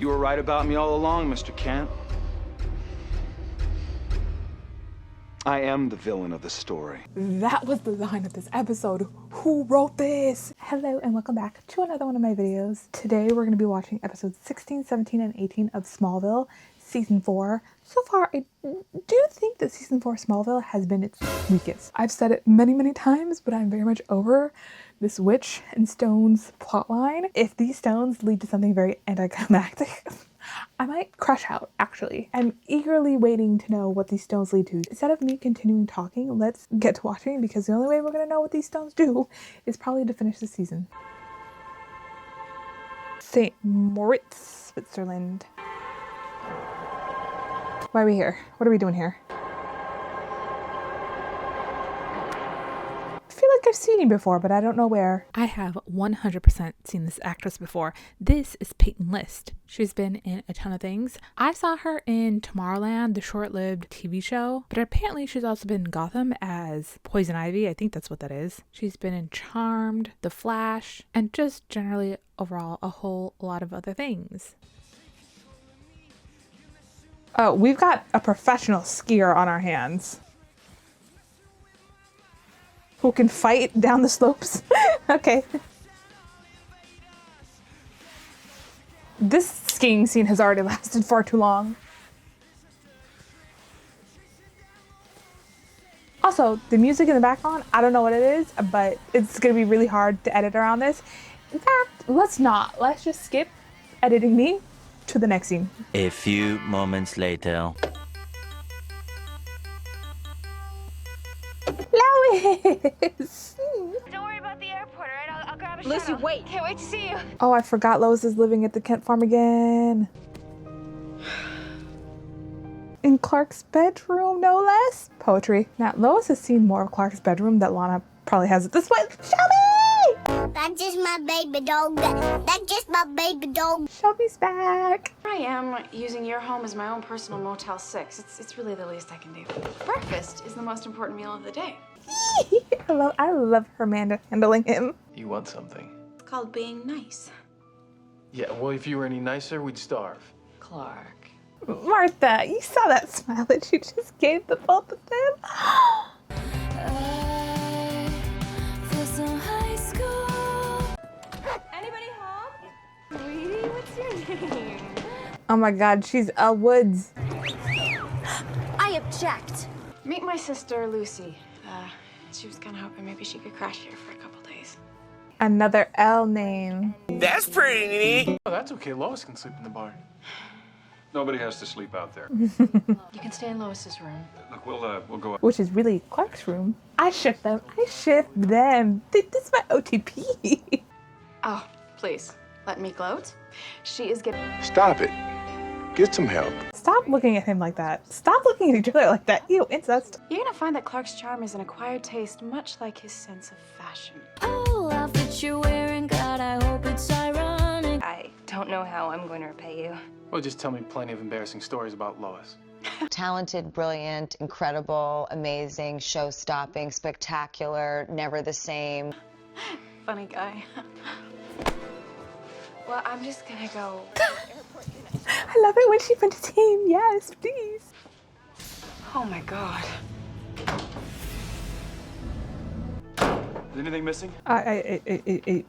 You were right about me all along, Mr. Kent. I am the villain of the story. That was the line of this episode. Who wrote this? Hello and welcome back to another one of my videos. Today we're going to be watching episodes 16, 17, and 18 of Smallville, season 4. So far, I do think that season 4 Smallville has been its weakest. I've said it many, many times, but I'm very much over this witch and stones plotline. If these stones lead to something very anticlimactic, I might crash out, actually. I'm eagerly waiting to know what these stones lead to. Instead of me continuing talking, let's get to watching, because the only way we're going to know what these stones do is probably to finish the season. St. Moritz, Switzerland. Why are we here? What are we doing here? I feel like I've seen you before, but I don't know where. I have 100% seen this actress before. This is Peyton List. She's been in a ton of things. I saw her in Tomorrowland, the short-lived TV show, but apparently she's also been in Gotham as Poison Ivy. I think that's what that is. She's been in Charmed, The Flash, and just generally overall a whole lot of other things. Oh, we've got a professional skier on our hands who can fight down the slopes. Okay. This skiing scene has already lasted far too long. Also, the music in the background, I don't know what it is, but it's gonna be really hard to edit around this. In fact, let's not. Let's just skip editing me to the next scene. A few moments later. Lois! Don't worry about the airport, all right? I'll grab a Lucy, shuttle. wait. Can't wait to see you. Oh, I forgot Lois is living at the Kent farm again. In Clark's bedroom, no less. Poetry. Now, Lois has seen more of Clark's bedroom that Lana probably has at this point. Shelby! That's just my baby dog. That's just my baby dog. Shelby's back. I am using your home as my own personal Motel 6. It's really the least I can do. Breakfast is the most important meal of the day. I love her handling him. You want something? It's called being nice. Yeah, well, if you were any nicer, we'd starve. Clark. Martha, you saw that smile that you just gave the both of them. Anybody home? Sweetie, what's your name? Oh my God, she's Elle Woods. I object. Meet my sister, Lucy. She was kind of hoping maybe she could crash here for a couple days. Another Elle name. That's pretty neat. Oh, that's okay. Lois can sleep in the barn. Nobody has to sleep out there. You can stay in Lois's room. Look, we'll go up. Which is really Clark's room. I ship them. This is my OTP. Oh, please, let me gloat. She is getting... Stop it. Get some help. Stop looking at him like that. Stop looking at each other like that. Ew, incest. You're gonna find that Clark's charm is an acquired taste, much like his sense of fashion. Oh, outfit you're wearing, God, I hope it's ironic. I don't know how I'm going to repay you. Well, just tell me plenty of embarrassing stories about Lois. Talented, brilliant, incredible, amazing, show-stopping, spectacular, never the same. Funny guy. Well, I'm just gonna go. I love it when she went to team. Yes, please. Oh my God. Is anything missing?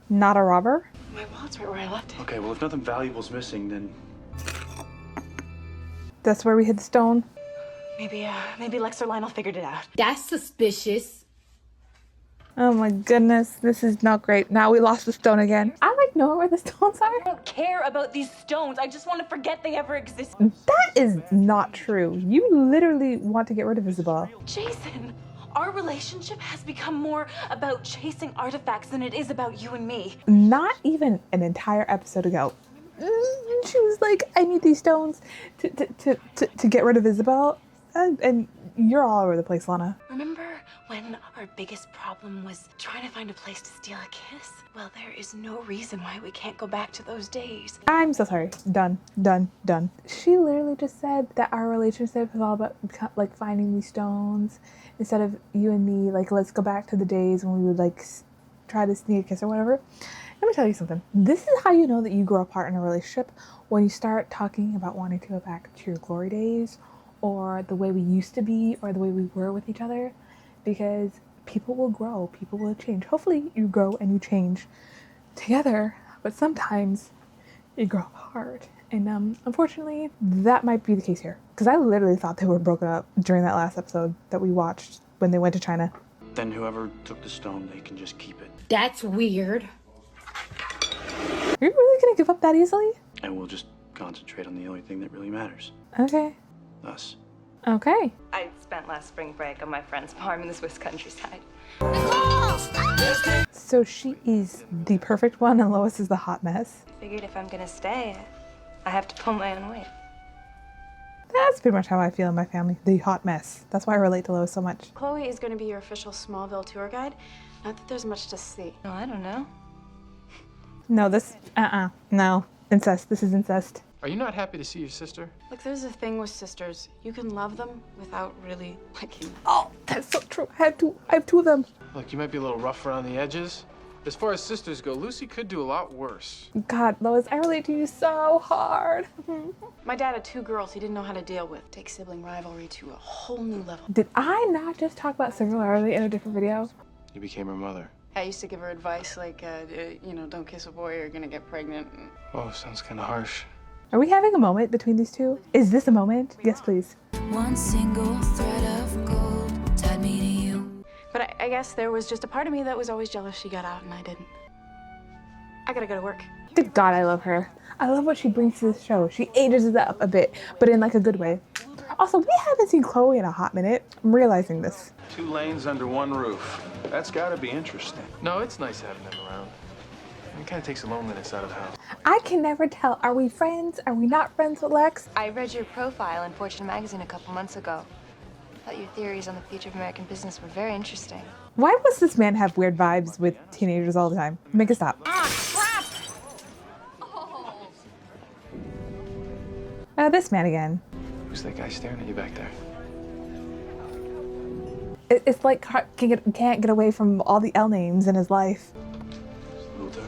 Not a robber. My wallet's right where I left it. Okay, well, if nothing valuable's missing, then... That's where we hid the stone. Maybe Lex or Lionel figured it out. That's suspicious. Oh my goodness, this is not great. Now we lost the stone again. I like knowing where the stones are. I don't care about these stones. I just want to forget they ever existed. That is not true. You literally want to get rid of Isabel. Jason, our relationship has become more about chasing artifacts than it is about you and me. Not even an entire episode ago. She was like, I need these stones to get rid of Isabel. And you're all over the place, Lana. Remember when our biggest problem was trying to find a place to steal a kiss? Well, there is no reason why we can't go back to those days. I'm so sorry. Done. She literally just said that our relationship is all about like finding these stones instead of you and me. Like, let's go back to the days when we would like try to sneak a kiss or whatever. Let me tell you something. This is how you know that you grow apart in a relationship, when you start talking about wanting to go back to your glory days, or the way we used to be, or the way we were with each other, because people will grow, people will change. Hopefully you grow and you change together, but sometimes you grow apart. And unfortunately, that might be the case here. Because I literally thought they were broken up during that last episode that we watched when they went to China. Then whoever took the stone, they can just keep it. That's weird. Are you really gonna give up that easily? And we'll just concentrate on the only thing that really matters. Okay. Us. Okay. I spent last spring break on my friend's farm in the Swiss countryside. So she is the perfect one and Lois is the hot mess. I figured if I'm gonna stay, I have to pull my own weight. That's pretty much how I feel in my family. The hot mess. That's why I relate to Lois so much. Chloe is going to be your official Smallville tour guide. Not that there's much to see. No, I don't know. No, this, no. Incest. This is incest. Are you not happy to see your sister? Look, there's a thing with sisters. You can love them without really liking them. Oh, that's so true. I have two of them. Look, you might be a little rough around the edges. As far as sisters go, Lucy could do a lot worse. God, Lois, I relate to you so hard. My dad had 2 girls he didn't know how to deal with. Take sibling rivalry to a whole new level. Did I not just talk about similarity in a different video? You became her mother. I used to give her advice like, don't kiss a boy or you're gonna get pregnant. Oh, sounds kind of harsh. Are we having a moment between these two? Is this a moment? Yes, please. One single thread of gold tied me to you. But I guess there was just a part of me that was always jealous she got out and I didn't. I gotta go to work. Good God, I love her. I love what she brings to this show. She ages it up a bit, but in like a good way. Also, we haven't seen Chloe in a hot minute. I'm realizing this. 2 lanes under 1 roof. That's gotta be interesting. No, it's nice having them around. It kind of takes the loneliness out of the house. I can never tell. Are we friends? Are we not friends with Lex? I read your profile in Fortune magazine a couple months ago. Thought your theories on the future of American business were very interesting. Why does this man have weird vibes with teenagers all the time? Make it stop. This man again. Who's that guy staring at you back there? It's like can't get away from all the L names in his life. Luthor,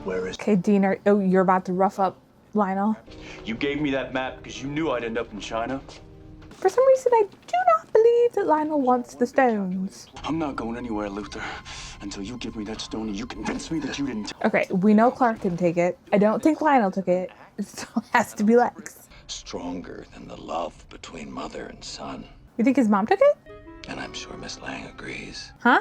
where is... Okay, Dean, you're about to rough up Lionel. You gave me that map because you knew I'd end up in China. For some reason, I do not believe that Lionel wants the stones. I'm not going anywhere, Luthor, until you give me that stone and you convince me that you didn't... Okay, we know Clark didn't take it. I don't think Lionel took it. It still has to be Lex. Stronger than the love between mother and son. You think his mom took it? And I'm sure Miss Lang agrees. Huh?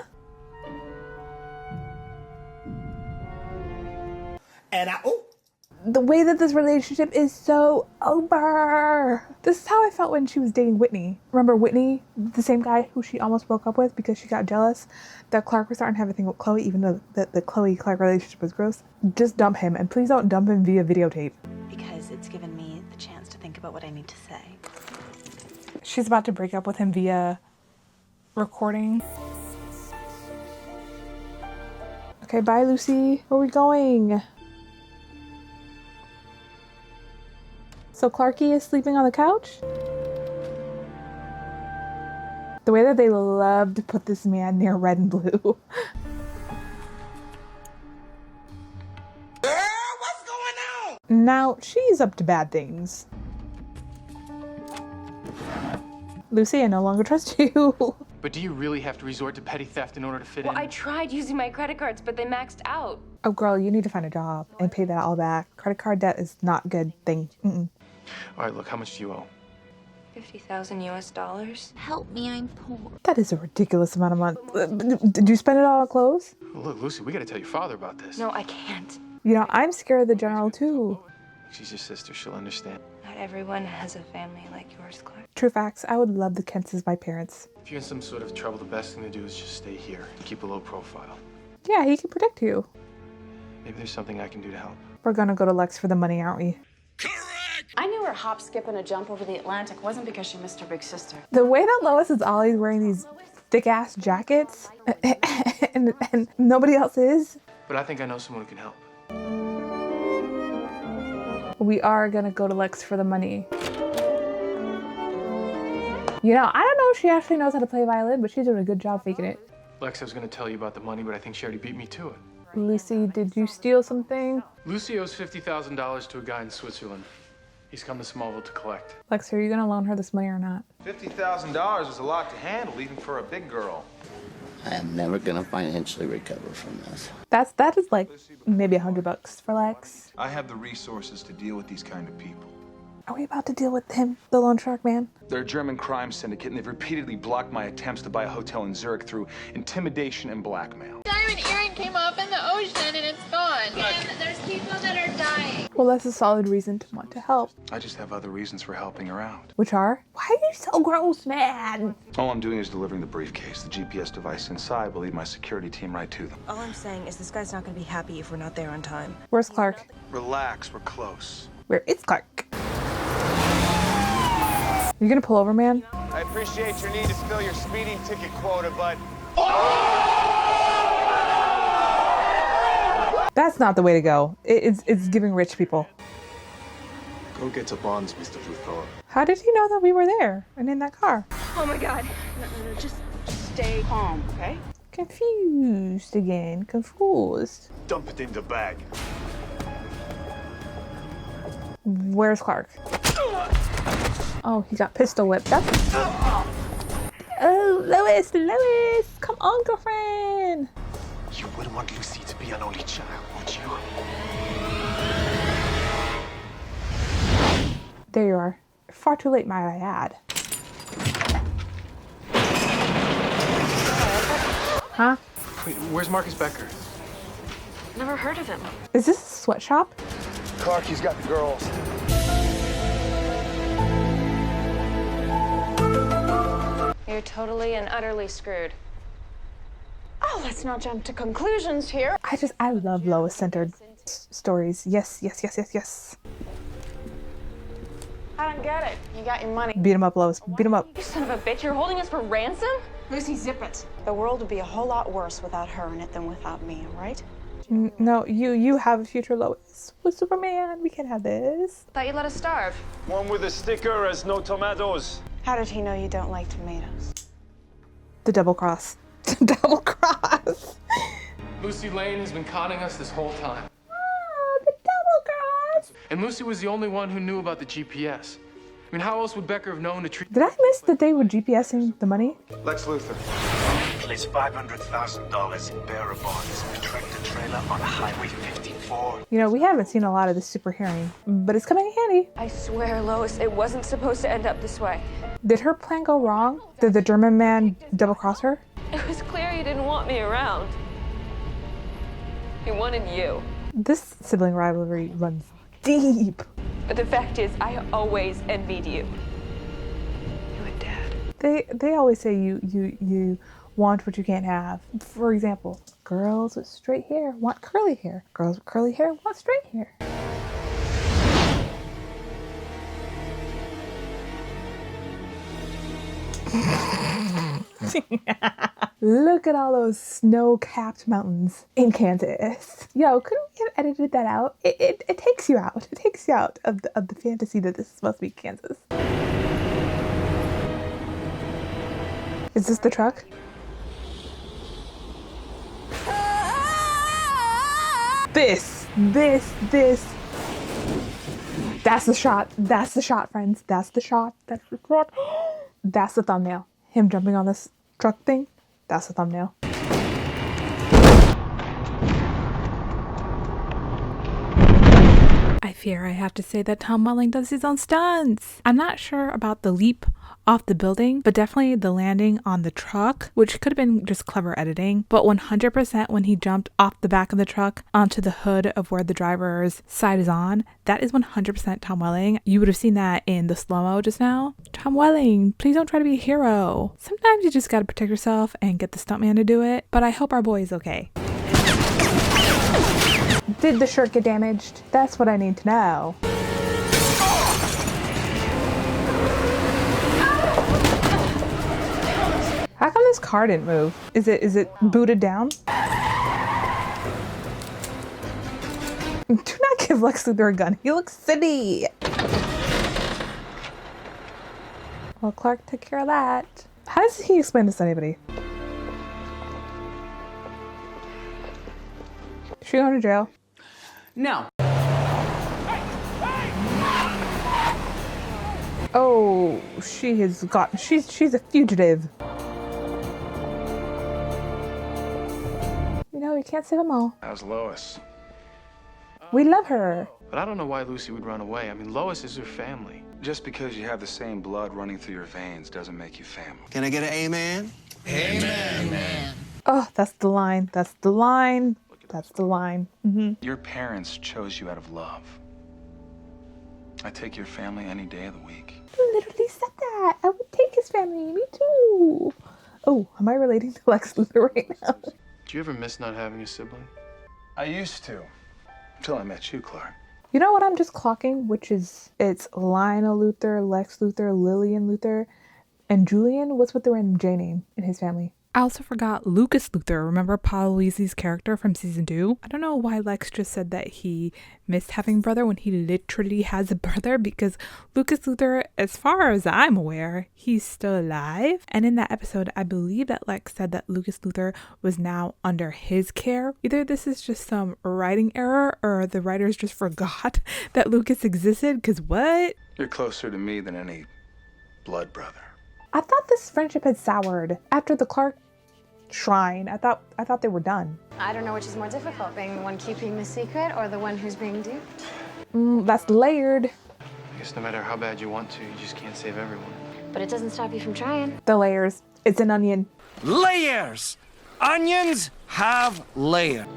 The way that this relationship is so over. This is how I felt when she was dating Whitney. Remember Whitney, the same guy who she almost broke up with because she got jealous that Clark was starting to have a thing with Chloe, even though the Chloe-Clark relationship was gross? Just dump him, and please don't dump him via videotape. Because it's given me the chance to think about what I need to say. She's about to break up with him via recording. Okay, bye Lucy. Where are we going? So Clarky is sleeping on the couch? The way that they love to put this man near red and blue. Girl, what's going on? Now, she's up to bad things. Lucy, I no longer trust you. But do you really have to resort to petty theft in order to fit in? Well, I tried using my credit cards, but they maxed out. Oh girl, you need to find a job and pay that all back. Credit card debt is not a good thing. All right, look, how much do you owe? $50,000 US. Help me, I'm poor. That is a ridiculous amount of money. Did you spend it all on clothes? Well, look, Lucy, we gotta tell your father about this. No, I can't. You know, I'm scared of the general too. She's your sister, she'll understand. Not everyone has a family like yours, Clark. True facts, I would love the Kents as my parents. If you're in some sort of trouble, the best thing to do is just stay here and keep a low profile. Yeah, he can protect you. Maybe there's something I can do to help. We're gonna go to Lex for the money, aren't we? I knew her hop, skip, and a jump over the Atlantic wasn't because she missed her big sister. The way that Lois is always wearing these thick-ass jackets and nobody else is. But I think I know someone who can help. We are gonna go to Lex for the money. You know, I don't know if she actually knows how to play violin, but she's doing a good job faking it. Lex, I was gonna tell you about the money, but I think she already beat me to it. Lucy, did you steal something? Lucy owes $50,000 to a guy in Switzerland. He's come to Smallville to collect. Lex, are you gonna loan her this money or not? $50,000 is a lot to handle, even for a big girl. I am never gonna financially recover from this. That is like maybe $100 for Lex. I have the resources to deal with these kind of people. Are we about to deal with him, the loan shark man? They're a German crime syndicate, and they've repeatedly blocked my attempts to buy a hotel in Zurich through intimidation and blackmail. Diamond earring came up in the ocean and it's gone. And there's people that are dying. Well, that's a solid reason to want to help. I just have other reasons for helping her out. Which are? Why are you so gross, man? All I'm doing is delivering the briefcase. The GPS device inside will lead my security team right to them. All I'm saying is this guy's not gonna be happy if we're not there on time. Where's Clark? Relax, we're close. Where is Clark? You gonna pull over, man? I appreciate your need to fill your speeding ticket quota, but... That's not the way to go. It's giving rich people. Go get the bonds, Mr. Luthor. How did he know that we were there and in that car? Oh my god. No, just stay calm, okay? Confused again. Confused. Dump it in the bag. Where's Clark? Oh, he got pistol whipped. That's... Oh, Lois! Come on, girlfriend! You wouldn't want Lucy to be an only child, would you? There you are. Far too late, might I add. Huh? Wait, where's Marcus Becker? Never heard of him. Is this a sweatshop? Clark, he's got the girls. You're totally and utterly screwed. Oh, let's not jump to conclusions here. I love Lois-centered stories. Yes. I don't get it. You got your money. Beat him up, Lois. Beat him up. You son of a bitch, you're holding us for ransom? Lucy, zip it. The world would be a whole lot worse without her in it than without me, right? No, you have a future, Lois. With Superman, we can't have this. Thought you'd let us starve. One with a sticker has no tomatoes. How did he know you don't like tomatoes? The double cross. Double cross. Lucy Lane has been conning us this whole time. Ah, the double cross. And Lucy was the only one who knew about the GPS. I mean, how else would Becker have known to treat... Did I miss that they were GPSing the money? Lex Luthor. Place $500,000 in bearer bonds and tractor trailer on Highway 54. You know, we haven't seen a lot of this super hearing, but it's coming in handy. I swear, Lois, it wasn't supposed to end up this way. Did her plan go wrong? Did the German man double cross her? It was clear he didn't want me around. He wanted you. This sibling rivalry runs deep. But the fact is, I always envied you. You and Dad. They always say you want what you can't have. For example, girls with straight hair want curly hair. Girls with curly hair want straight hair. Look at all those snow-capped mountains in Kansas. Yo, couldn't we have edited that out? It takes you out. It takes you out of the fantasy that this is supposed to be Kansas. Is this the truck? This. That's the shot. That's the shot, friends. That's the shot. That's the shot. That's the thumbnail. Him jumping on this truck thing. That's the thumbnail. I fear I have to say that Tom Welling does his own stunts. I'm not sure about the leap off the building, but definitely the landing on the truck, which could have been just clever editing. But 100% when he jumped off the back of the truck onto the hood of where the driver's side is on, that is 100% Tom Welling. You would have seen that in the slow-mo just now. Tom Welling, please don't try to be a hero. Sometimes you just gotta protect yourself and get the stuntman to do it, but I hope our boy is okay. Did the shirt get damaged? That's what I need to know. How come this car didn't move? Is it booted down? Do not give Lex Luthor a gun. He looks silly. Well, Clark took care of that. How does he explain this to anybody? she going to jail? No. Oh, she's a fugitive. You know, you can't save them all. How's Lois? We love her. But I don't know why Lucy would run away. I mean, Lois is her family. Just because you have the same blood running through your veins doesn't make you family. Can I get an amen? Amen. Oh, that's the line. That's the line. That's the line. Your parents chose you out of love. I take your family any day of the week. You literally said that. I would take his family. Me too. Oh, am I relating to Lex Luthor right now? Do you ever miss not having a sibling? I used to. Until I met you, Clark. You know what I'm just clocking? Which is, it's Lionel Luthor, Lex Luthor, Lillian Luthor, and Julian. What's with the random J name in his family? I also forgot Lucas Luthor. Remember Paul Weasley's character from season 2? I don't know why Lex just said that he missed having a brother when he literally has a brother, because Lucas Luthor, as far as I'm aware, he's still alive. And in that episode, I believe that Lex said that Lucas Luthor was now under his care. Either this is just some writing error or the writers just forgot that Lucas existed, because what? You're closer to me than any blood brother. I thought this friendship had soured after the Clark shrine. I thought they were done. I don't know which is more difficult, being the one keeping the secret or the one who's being duped. That's layered. I guess no matter how bad you want to, you just can't save everyone. But it doesn't stop you from trying. The layers. It's an onion. Layers! Onions have layers.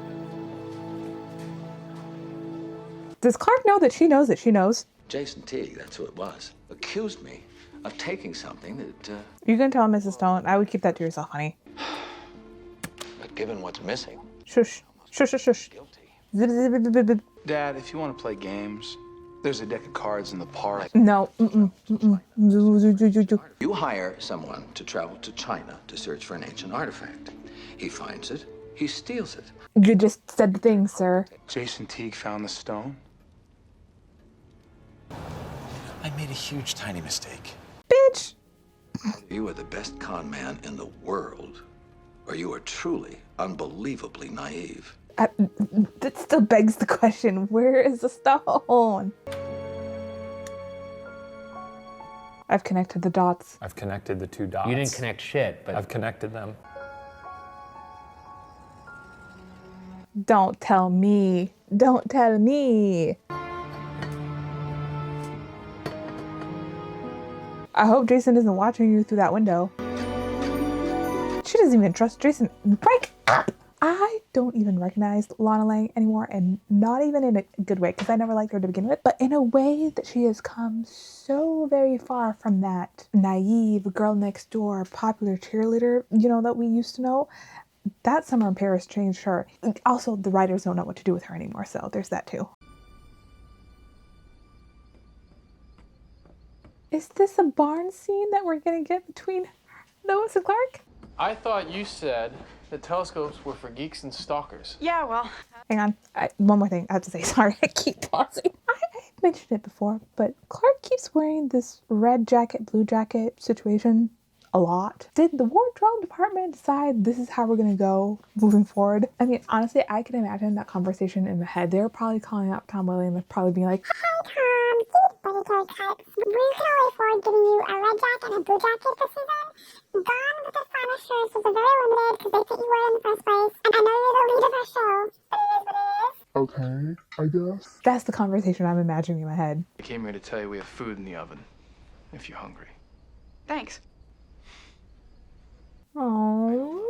Does Clark know that she knows that she knows? Jason Teague, that's who it was, accused me of taking something that, You can tell Mrs. Stone. I would keep that to yourself, honey. but given what's missing. Shush. Shush, shush, shush. Zip, zip, zip, zip, zip. Dad, if you want to play games, there's a deck of cards in the park. No. You hire someone to travel to China to search for an ancient artifact. He finds it, he steals it. You just said the thing, sir. Jason Teague found the stone. I made a huge, tiny mistake. Bitch! You are the best con man in the world, or you are truly unbelievably naive. That still begs the question, where is the stone? I've connected the dots. I've connected the two dots. You didn't connect shit, but I've connected them. Don't tell me. Don't tell me. I hope Jason isn't watching you through that window. She doesn't even trust Jason. Break up! I don't even recognize Lana Lang anymore, and not even in a good way, because I never liked her to begin with, but in a way that she has come so very far from that naive girl next door popular cheerleader, you know, that we used to know. That summer in Paris changed her. Also, the writers don't know what to do with her anymore, so there's that too. Is this a barn scene that we're gonna get between Lois and Clark? I thought you said that telescopes were for geeks and stalkers. Yeah, well. Hang on, one more thing I have to say. Sorry, I keep pausing. I mentioned it before, but Clark keeps wearing this red jacket, blue jacket situation a lot. Did the wardrobe department decide this is how we're gonna go moving forward? I mean, honestly, I can imagine that conversation in my head. They were probably calling out Tom Williams and probably being like, Hi, Tom. These buddy types. We can only afford giving you a red jacket and a blue jacket this season. Gone with the final shirts was a very limited because they fit you well in the first place. And I know you're the lead of our show, but it is what it is. okay, I guess. That's the conversation I'm imagining in my head. I came here to tell you we have food in the oven, if you're hungry. Thanks. Oh,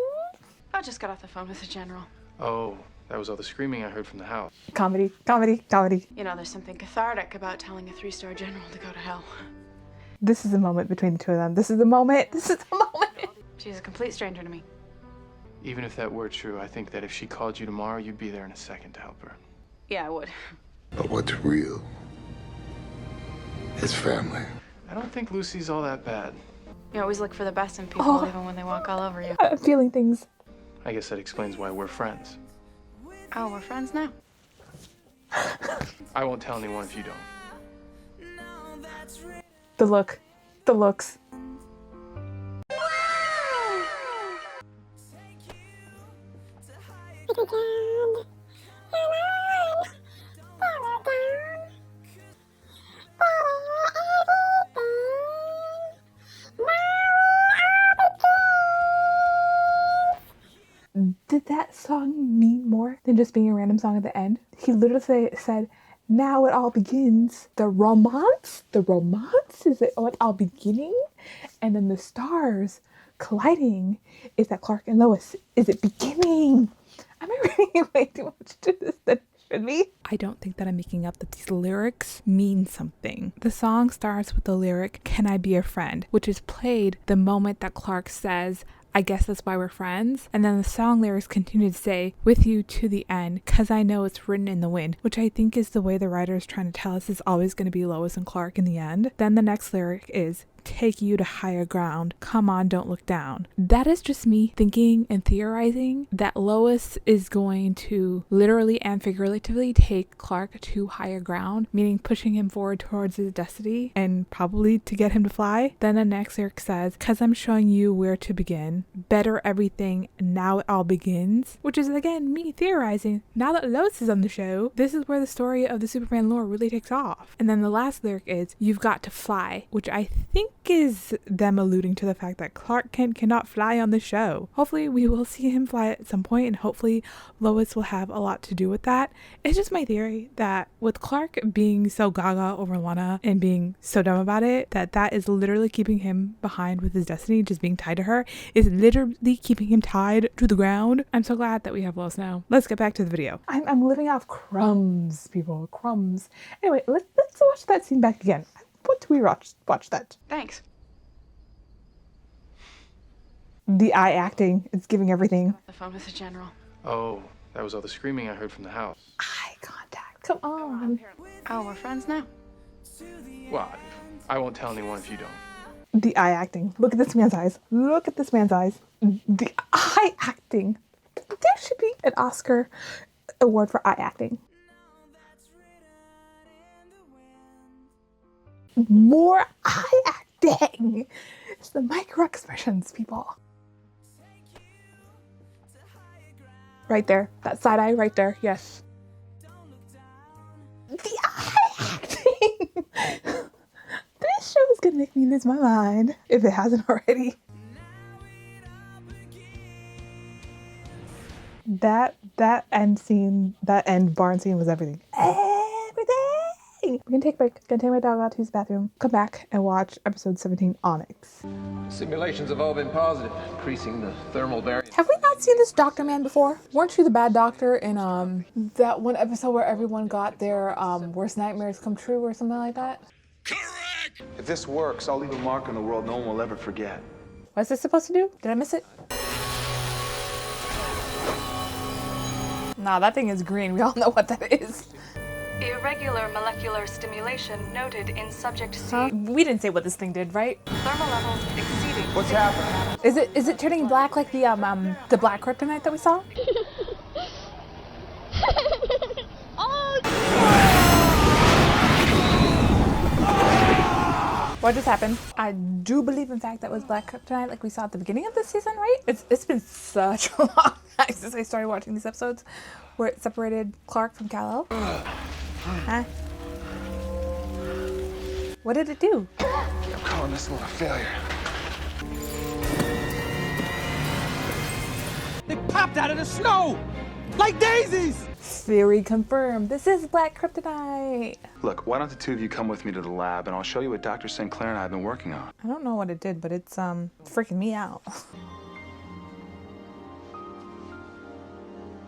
I just got off the phone with the general. Oh, that was all the screaming I heard from the house. comedy, comedy, comedy. You know, there's something cathartic about telling a 3-star general to go to hell. This is the moment between the two of them. This is the moment. This is the moment. She's a complete stranger to me. Even if that were true, I think that if she called you tomorrow, you'd be there in a second to help her. Yeah, I would. But what's real is family. I don't think Lucy's all that bad. You always look for the best in people, even when they walk all over you. I'm feeling things. I guess that explains why we're friends. Oh, we're friends now? I won't tell anyone if you don't. The look. The looks. Like a dad. and just being a random song at the end. He literally said, now it all begins. The romance is it all beginning? And then the stars colliding. Is that Clark and Lois? Is it beginning? Am I reading way too much to this than it should be? I don't think that I'm making up that these lyrics mean something. The song starts with the lyric, "Can I be a friend?" which is played the moment that Clark says, "I guess that's why we're friends." And then the song lyrics continue to say, "With you to the end, 'cause I know it's written in the wind," which I think is the way the writer is trying to tell us it's always going to be Lois and Clark in the end. Then the next lyric is, "Take you to higher ground. Come on, don't look down." That is just me thinking and theorizing that Lois is going to literally and figuratively take Clark to higher ground, meaning pushing him forward towards his destiny and probably to get him to fly. Then the next lyric says, "'Cause I'm showing you where to begin. Better everything, now it all begins," which is again me theorizing. Now that Lois is on the show, this is where the story of the Superman lore really takes off. And then the last lyric is, "You've got to fly," which I think is them alluding to the fact that Clark Kent cannot fly on the show. Hopefully we will see him fly at some point, and hopefully Lois will have a lot to do with that. It's just my theory that with Clark being so gaga over Lana and being so dumb about it, that is literally keeping him behind with his destiny, just being tied to her, is literally keeping him tied to the ground. I'm so glad that we have Lois now. Let's get back to the video. I'm living off crumbs, people, crumbs. Anyway, let's watch that scene back again. What do we watch that? Thanks. The eye acting is giving everything. The phone with the general. Oh, that was all the screaming I heard from the house. Eye contact, come on. Oh, we're friends now? Well, I won't tell anyone if you don't. The eye acting. Look at this man's eyes. Look at this man's eyes. The eye acting. There should be an Oscar award for eye acting. More eye acting. It's the micro expressions, people. Right there. That side eye right there. Yes. The eye acting. This show is going to make me lose my mind if it hasn't already. That end scene, that end barn scene was everything. We're gonna take a break, gonna take my dog out to his bathroom, come back and watch episode 17, Onyx. Simulations have all been positive, increasing the thermal barrier. Have we not seen this doctor man before? Weren't you the bad doctor in that one episode where everyone got their worst nightmares come true or something like that? Correct! If this works, I'll leave a mark on the world no one will ever forget. What's this supposed to do? Did I miss it? Nah, that thing is green. We all know what that is. Irregular molecular stimulation noted in subject C. We didn't say what this thing did, right? Thermal levels exceeding. What's happening? Is it turning black like the black kryptonite that we saw? What just happened? I do believe, in fact, that was black kryptonite like we saw at the beginning of this season, right? It's been such a long time since I started watching these episodes where it separated Clark from Kal-El. Huh? What did it do? I'm calling this one a failure. They popped out of the snow like daisies! Theory confirmed. This is black kryptonite. Look, why don't the two of you come with me to the lab and I'll show you what Dr. St. Clair and I have been working on. I don't know what it did, but it's freaking me out.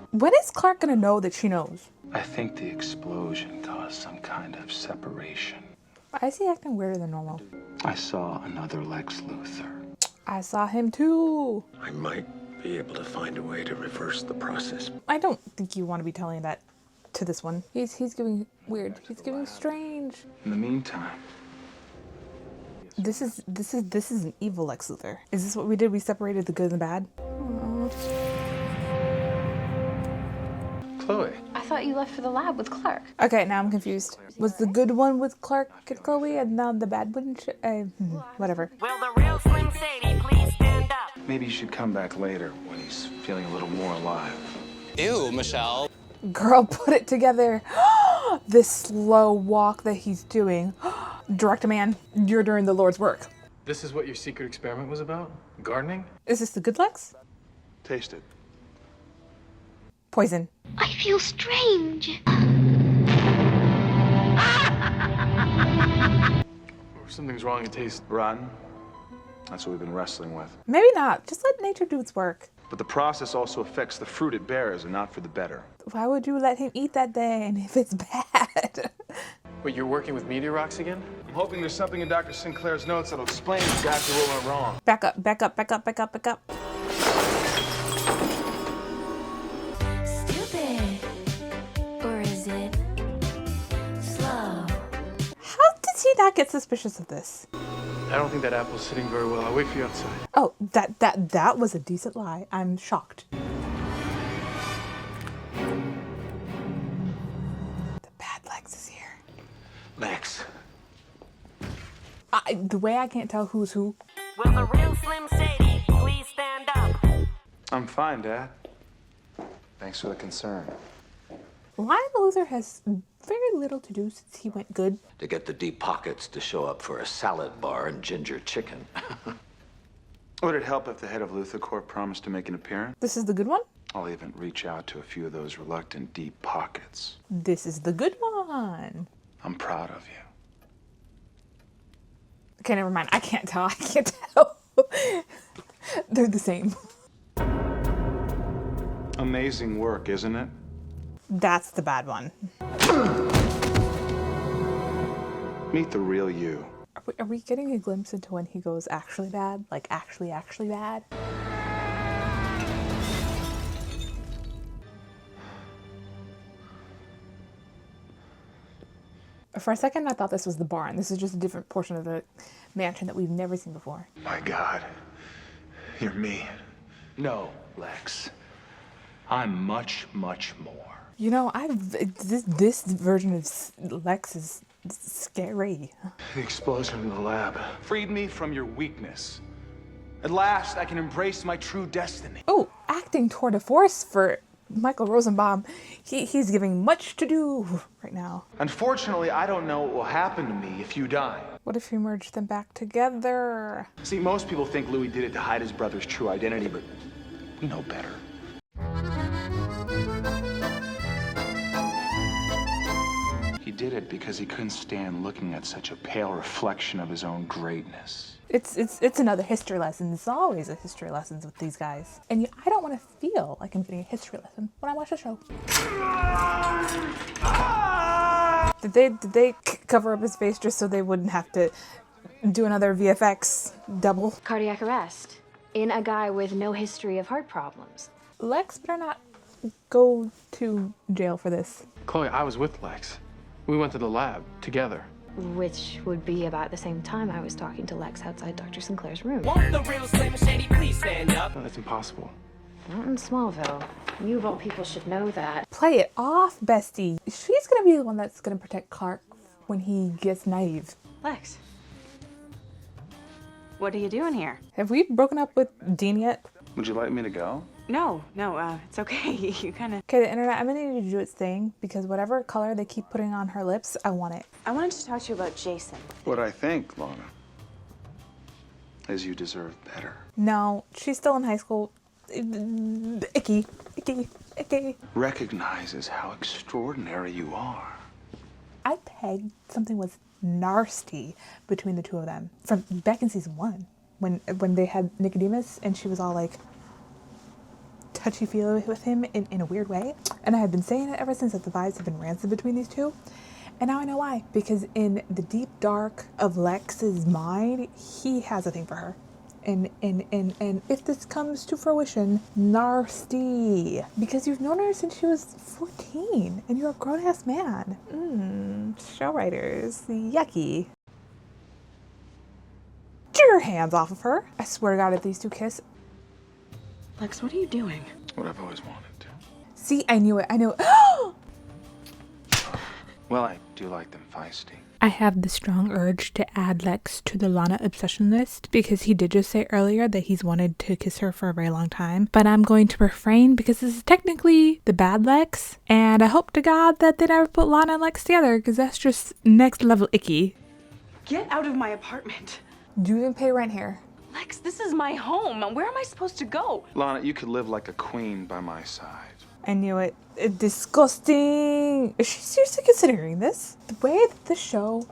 When is Clark gonna know that she knows? I think the explosion caused some kind of separation. Why is he acting weirder than normal? I saw another Lex Luthor. I saw him too. I might be able to find a way to reverse the process. I don't think you want to be telling that to this one. He's giving weird. He's giving strange. In the meantime, this is an evil Lex Luthor. Is this what we did? We separated the good and the bad? Chloe. I thought you left for the lab with Clark. Okay, now I'm confused. Was the good one with Clark and Chloe, and now the bad one? Whatever. Will the real Slim Sadie please stand up? maybe you should come back later when he's feeling a little more alive. Ew, Michelle. Girl, put it together. This slow walk that he's doing. Direct a man, you're doing the Lord's work. This is what your secret experiment was about? Gardening? Is this the good Lex? Taste it. Poison. I feel strange. Something's wrong in taste. Rotten? That's what we've been wrestling with. Maybe not. Just let nature do its work. But the process also affects the fruit it bears, and not for the better. Why would you let him eat that then if it's bad? Wait, you're working with meteor rocks again? I'm hoping there's something in Dr. Sinclair's notes that'll explain exactly what went wrong. Back up, back up, back up, back up, back up. Stupid. Or is it slow? How did he not get suspicious of this? I don't think that apple's sitting very well. I'll wait for you outside. Oh, that was a decent lie. I'm shocked. The bad Lex is here. Lex. The way I can't tell who's who. Will the real Slim Shady please stand up? I'm fine, Dad. Thanks for the concern. Lion Luthor has very little to do since he went good. To get the deep pockets to show up for a salad bar and ginger chicken. Would it help if the head of Luthor Corp promised to make an appearance? This is the good one? I'll even reach out to a few of those reluctant deep pockets. This is the good one. I'm proud of you. Okay, never mind. I can't tell. I can't tell. They're the same. Amazing work, isn't it? That's the bad one. Meet the real you. Are we getting a glimpse into when he goes actually bad? Like actually bad? For a second, I thought this was the barn. This is just a different portion of the mansion that we've never seen before. My God, you're me. No, Lex. I'm much, much more. You know, this version of Lex is scary. The explosion in the lab freed me from your weakness. At last, I can embrace my true destiny. Oh, acting tour de force for Michael Rosenbaum. He's giving much to do right now. Unfortunately, I don't know what will happen to me if you die. What if we merge them back together? See, most people think Louis did it to hide his brother's true identity, but we know better. He did it because he couldn't stand looking at such a pale reflection of his own greatness. It's another history lesson. It's always a history lessons with these guys. And I don't want to feel like I'm getting a history lesson when I watch a show. Did they cover up his face just so they wouldn't have to do another VFX double? Cardiac arrest in a guy with no history of heart problems. Lex better not go to jail for this. Chloe, I was with Lex. We went to the lab together. Which would be about the same time I was talking to Lex outside Dr. Sinclair's room. Won't the real Slim Shady please stand up? No, that's impossible. Not in Smallville. You of all people should know that. Play it off, bestie. She's gonna be the one that's gonna protect Clark when he gets naive. Lex, what are you doing here? Have we broken up with Dean yet? Would you like me to go? No, it's okay. You kind of... Okay, the internet, I'm gonna need to do its thing because whatever color they keep putting on her lips, I want it. I wanted to talk to you about Jason. What I think, Lana, is you deserve better. No, she's still in high school. Icky. Recognizes how extraordinary you are. I pegged something was nasty between the two of them from back in season 1 when they had Nicodemus and she was all like touchy-feely with him in a weird way. And I have been saying it ever since that the vibes have been rancid between these two. And now I know why. Because in the deep dark of Lex's mind, he has a thing for her. And if this comes to fruition, nasty. Because you've known her since she was 14 and you're a grown-ass man. Show writers, yucky. Get your hands off of her. I swear to God, if these two kiss. Lex, what are you doing? What I've always wanted to. See, I knew it. Well, I do like them feisty. I have the strong urge to add Lex to the Lana obsession list because he did just say earlier that he's wanted to kiss her for a very long time. But I'm going to refrain because this is technically the bad Lex. And I hope to God that they never put Lana and Lex together because that's just next level icky. Get out of my apartment. Do you even pay rent here? Lex, this is my home. Where am I supposed to go? Lana, you could live like a queen by my side. I knew it. Disgusting. Is she seriously considering this? The way that this show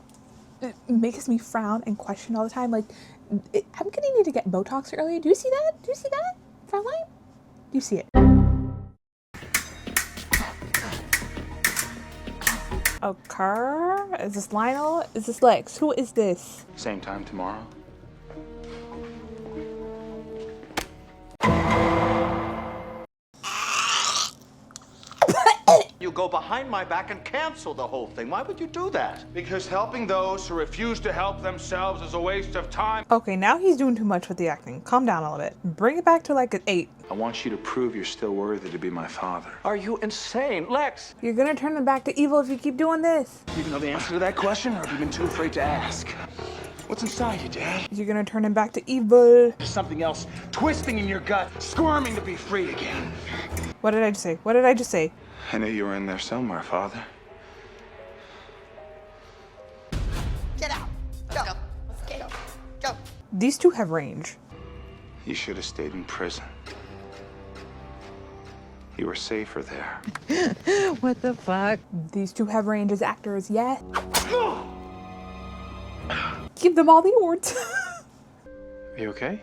makes me frown and question all the time. Like, I'm gonna need to get Botox early. Do you see that? Do you see that? Frown line? Do you see it? A car? Is this Lionel? Is this Lex? Who is this? Same time tomorrow. You go behind my back and cancel the whole thing. Why would you do that? Because helping those who refuse to help themselves is a waste of time. Okay, now he's doing too much with the acting. Calm down a little bit. Bring it back to like an 8. I want you to prove you're still worthy to be my father. Are you insane, Lex? You're gonna turn them back to evil if you keep doing this. Do you know the answer to that question, or have you been too afraid to ask? What's inside you, Dad? You're gonna turn him back to evil. There's something else twisting in your gut, squirming to be free again. What did I just say? What did I just say? I knew you were in there somewhere, Father. Get out. Go. Let's go. These two have range. You should have stayed in prison. You were safer there. What the fuck? These two have range as actors, yes. Give them all the awards. You okay?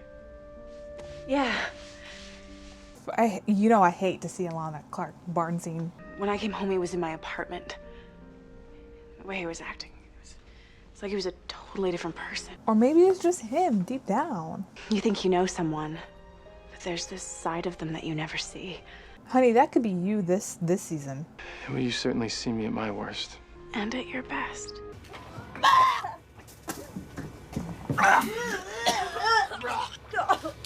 Yeah. I hate to see Alana Clark barn scene. When I came home, he was in my apartment. The way he was acting, it's like he was a totally different person. Or maybe it's just him deep down. You think you know someone, but there's this side of them that you never see. Honey, that could be you this season. Well, you certainly see me at my worst. And at your best.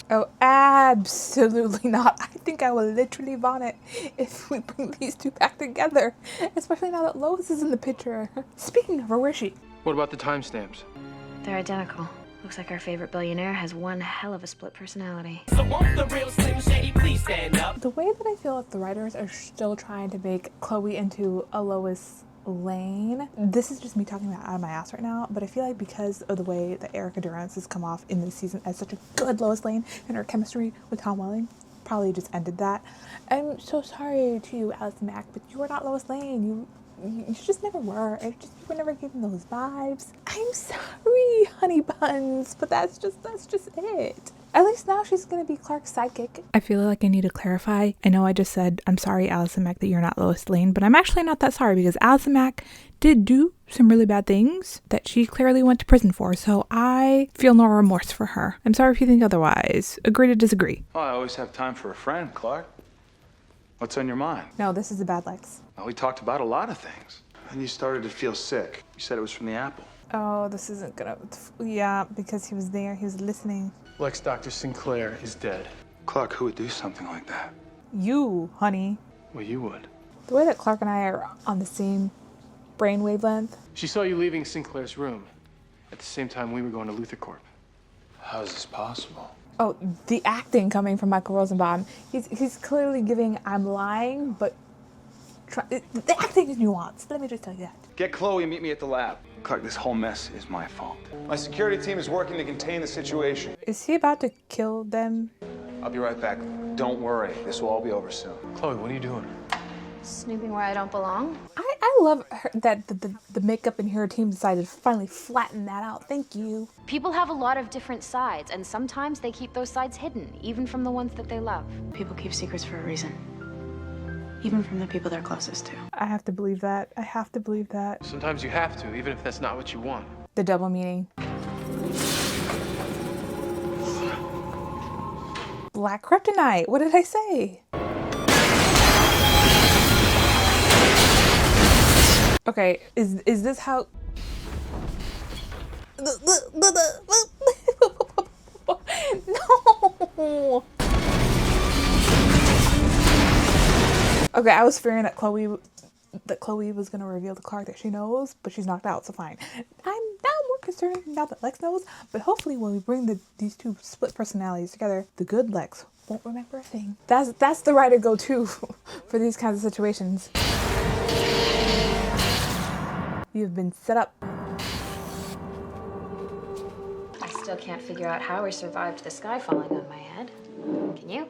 Oh, absolutely not. I think I will literally vomit if we bring these two back together. Especially now that Lois is in the picture. Speaking of her, where is she? What about the timestamps? They're identical. Looks like our favorite billionaire has one hell of a split personality. So won't the real Slim Shady please stand up? The way that I feel like the writers are still trying to make Chloe into a Lois Lane. This is just me talking about out of my ass right now, but I feel like because of the way that Erica Durance has come off in this season as such a good Lois Lane and her chemistry with Tom Welling probably just ended that. I'm so sorry to you, Allison Mack, but you are not Lois Lane. You just never were. You were never giving those vibes. I'm sorry, honey buns, but that's just it. At least now she's gonna be Clark's sidekick. I feel like I need to clarify. I know I just said, I'm sorry, Allison Mack, that you're not Lois Lane, but I'm actually not that sorry because Allison Mack did do some really bad things that she clearly went to prison for, so I feel no remorse for her. I'm sorry if you think otherwise. Agree to disagree. Oh, I always have time for a friend, Clark. What's on your mind? No, this is a bad Lex. Well, we talked about a lot of things. And you started to feel sick. You said it was from the apple. Oh, this isn't gonna... Yeah, because he was there. He was listening. Lex, Dr. Sinclair is dead. Clark, who would do something like that? You, honey. Well, you would. The way that Clark and I are on the same brain wavelength. She saw you leaving Sinclair's room at the same time we were going to Luthor Corp. How is this possible? Oh, the acting coming from Michael Rosenbaum. He's clearly giving I'm lying, but the acting is nuanced. Let me just tell you that. Get Chloe and meet me at the lab. Clark, this whole mess is my fault. My security team is working to contain the situation. Is he about to kill them? I'll be right back. Don't worry. This will all be over soon. Chloe, what are you doing? Snooping where I don't belong? I love her, that the makeup and hair team decided to finally flatten that out. Thank you. People have a lot of different sides, and sometimes they keep those sides hidden, even from the ones that they love. People keep secrets for a reason. Even from the people they're closest to. I have to believe that. I have to believe that. Sometimes you have to, even if that's not what you want. The double meaning. Black kryptonite. What did I say? Okay, is this how... No! Okay, I was fearing that Chloe was gonna reveal the Clark that she knows, but she's knocked out, so fine. I'm now more concerned now that Lex knows, but hopefully when we bring these two split personalities together, the good Lex won't remember a thing. That's the writer go-to for these kinds of situations. You've been set up. I still can't figure out how we survived the sky falling on my head. Can you?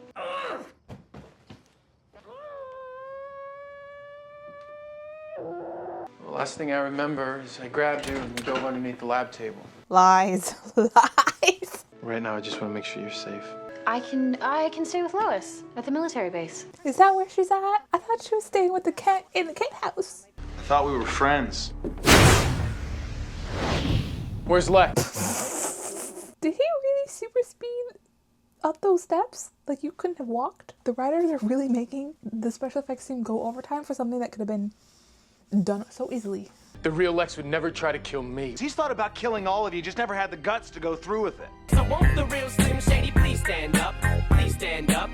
Last thing I remember is I grabbed you and we dove underneath the lab table. Lies. Lies. Right now, I just want to make sure you're safe. I can stay with Lois at the military base. Is that where she's at? I thought she was staying with the cat in the cat house. I thought we were friends. Where's Lex? Did he really super speed up those steps? Like, you couldn't have walked? The writers are really making the special effects team go overtime for something that could have been done so easily. The real Lex would never try to kill me. He's thought about killing all of you, just never had the guts to go through with it. So won't the real Slim Shady please stand up? Please stand up.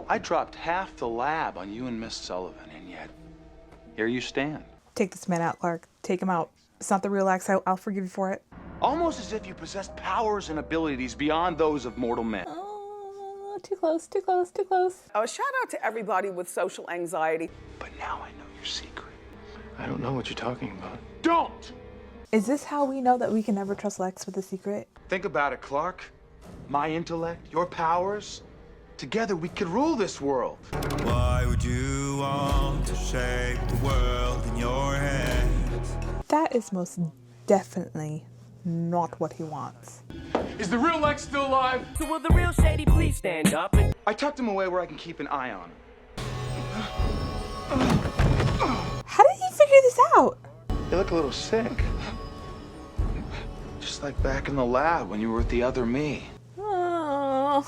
I dropped half the lab on you and Miss Sullivan, and yet here you stand. Take this man out, Clark. Take him out. It's not the real Lex. I'll forgive you for it. Almost as if you possessed powers and abilities beyond those of mortal men. Oh, too close, too close, too close. Shout out to everybody with social anxiety. But now I know your secret. I don't know what you're talking about. Don't! Is this how we know that we can never trust Lex with a secret? Think about it, Clark. My intellect, your powers. Together we could rule this world. Why would you want to shape the world in your hands? That is most definitely not what he wants. Is the real Lex still alive? So will the real Shady please stand up? I tucked him away where I can keep an eye on him. How did he figure this out? You look a little sick. Just like back in the lab when you were with the other me. Oh.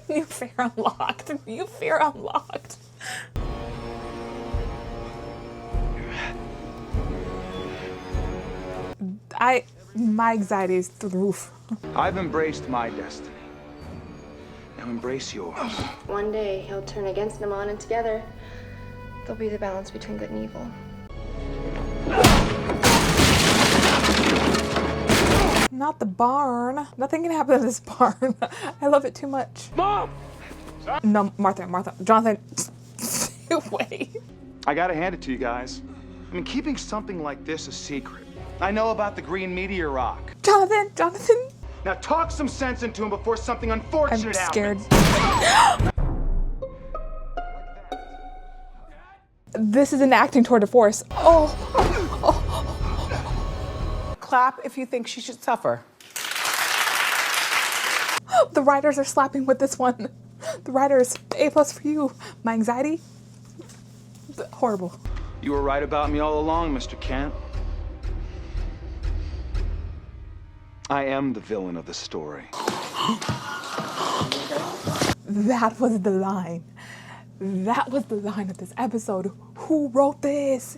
New fear unlocked. New fear unlocked. My anxiety is through the roof. I've embraced my destiny. Now embrace yours. One day he'll turn against Naman, and together there'll be the balance between good and evil. Not the barn. Nothing can happen in this barn. I love it too much. Mom! No, Martha. Jonathan, stay away. I gotta hand it to you guys. I mean, keeping something like this a secret. I know about the green meteor rock. Jonathan. Now talk some sense into him before something unfortunate happens. I'm scared. This is an acting tour de force. Oh. Clap if you think she should suffer. The writers are slapping with this one. The writers, A+ for you. My anxiety, horrible. You were right about me all along, Mr. Kent. I am the villain of the story. That was the line. That was the line of this episode. Who wrote this?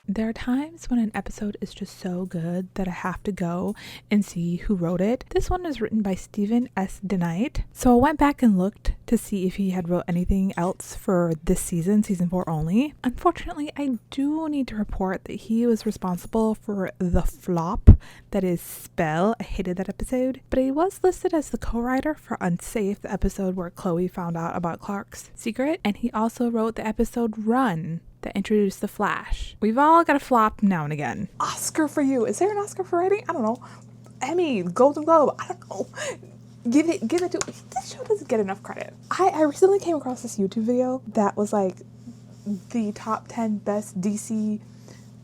There are times when an episode is just so good that I have to go and see who wrote it. This one was written by Stephen S. DeKnight. So I went back and looked to see if he had wrote anything else for this season 4 only. Unfortunately, I do need to report that he was responsible for the flop that is Spell. I hated that episode. But he was listed as the co-writer for Unsafe, the episode where Chloe found out about Clark's secret. And he also wrote the episode Run, that introduced the Flash. We've all got a flop now and again. Oscar for you. Is there an Oscar for writing? I don't know. Emmy, Golden Globe, I don't know. Give it to, this show doesn't get enough credit. I recently came across this YouTube video that was like the top 10 best DC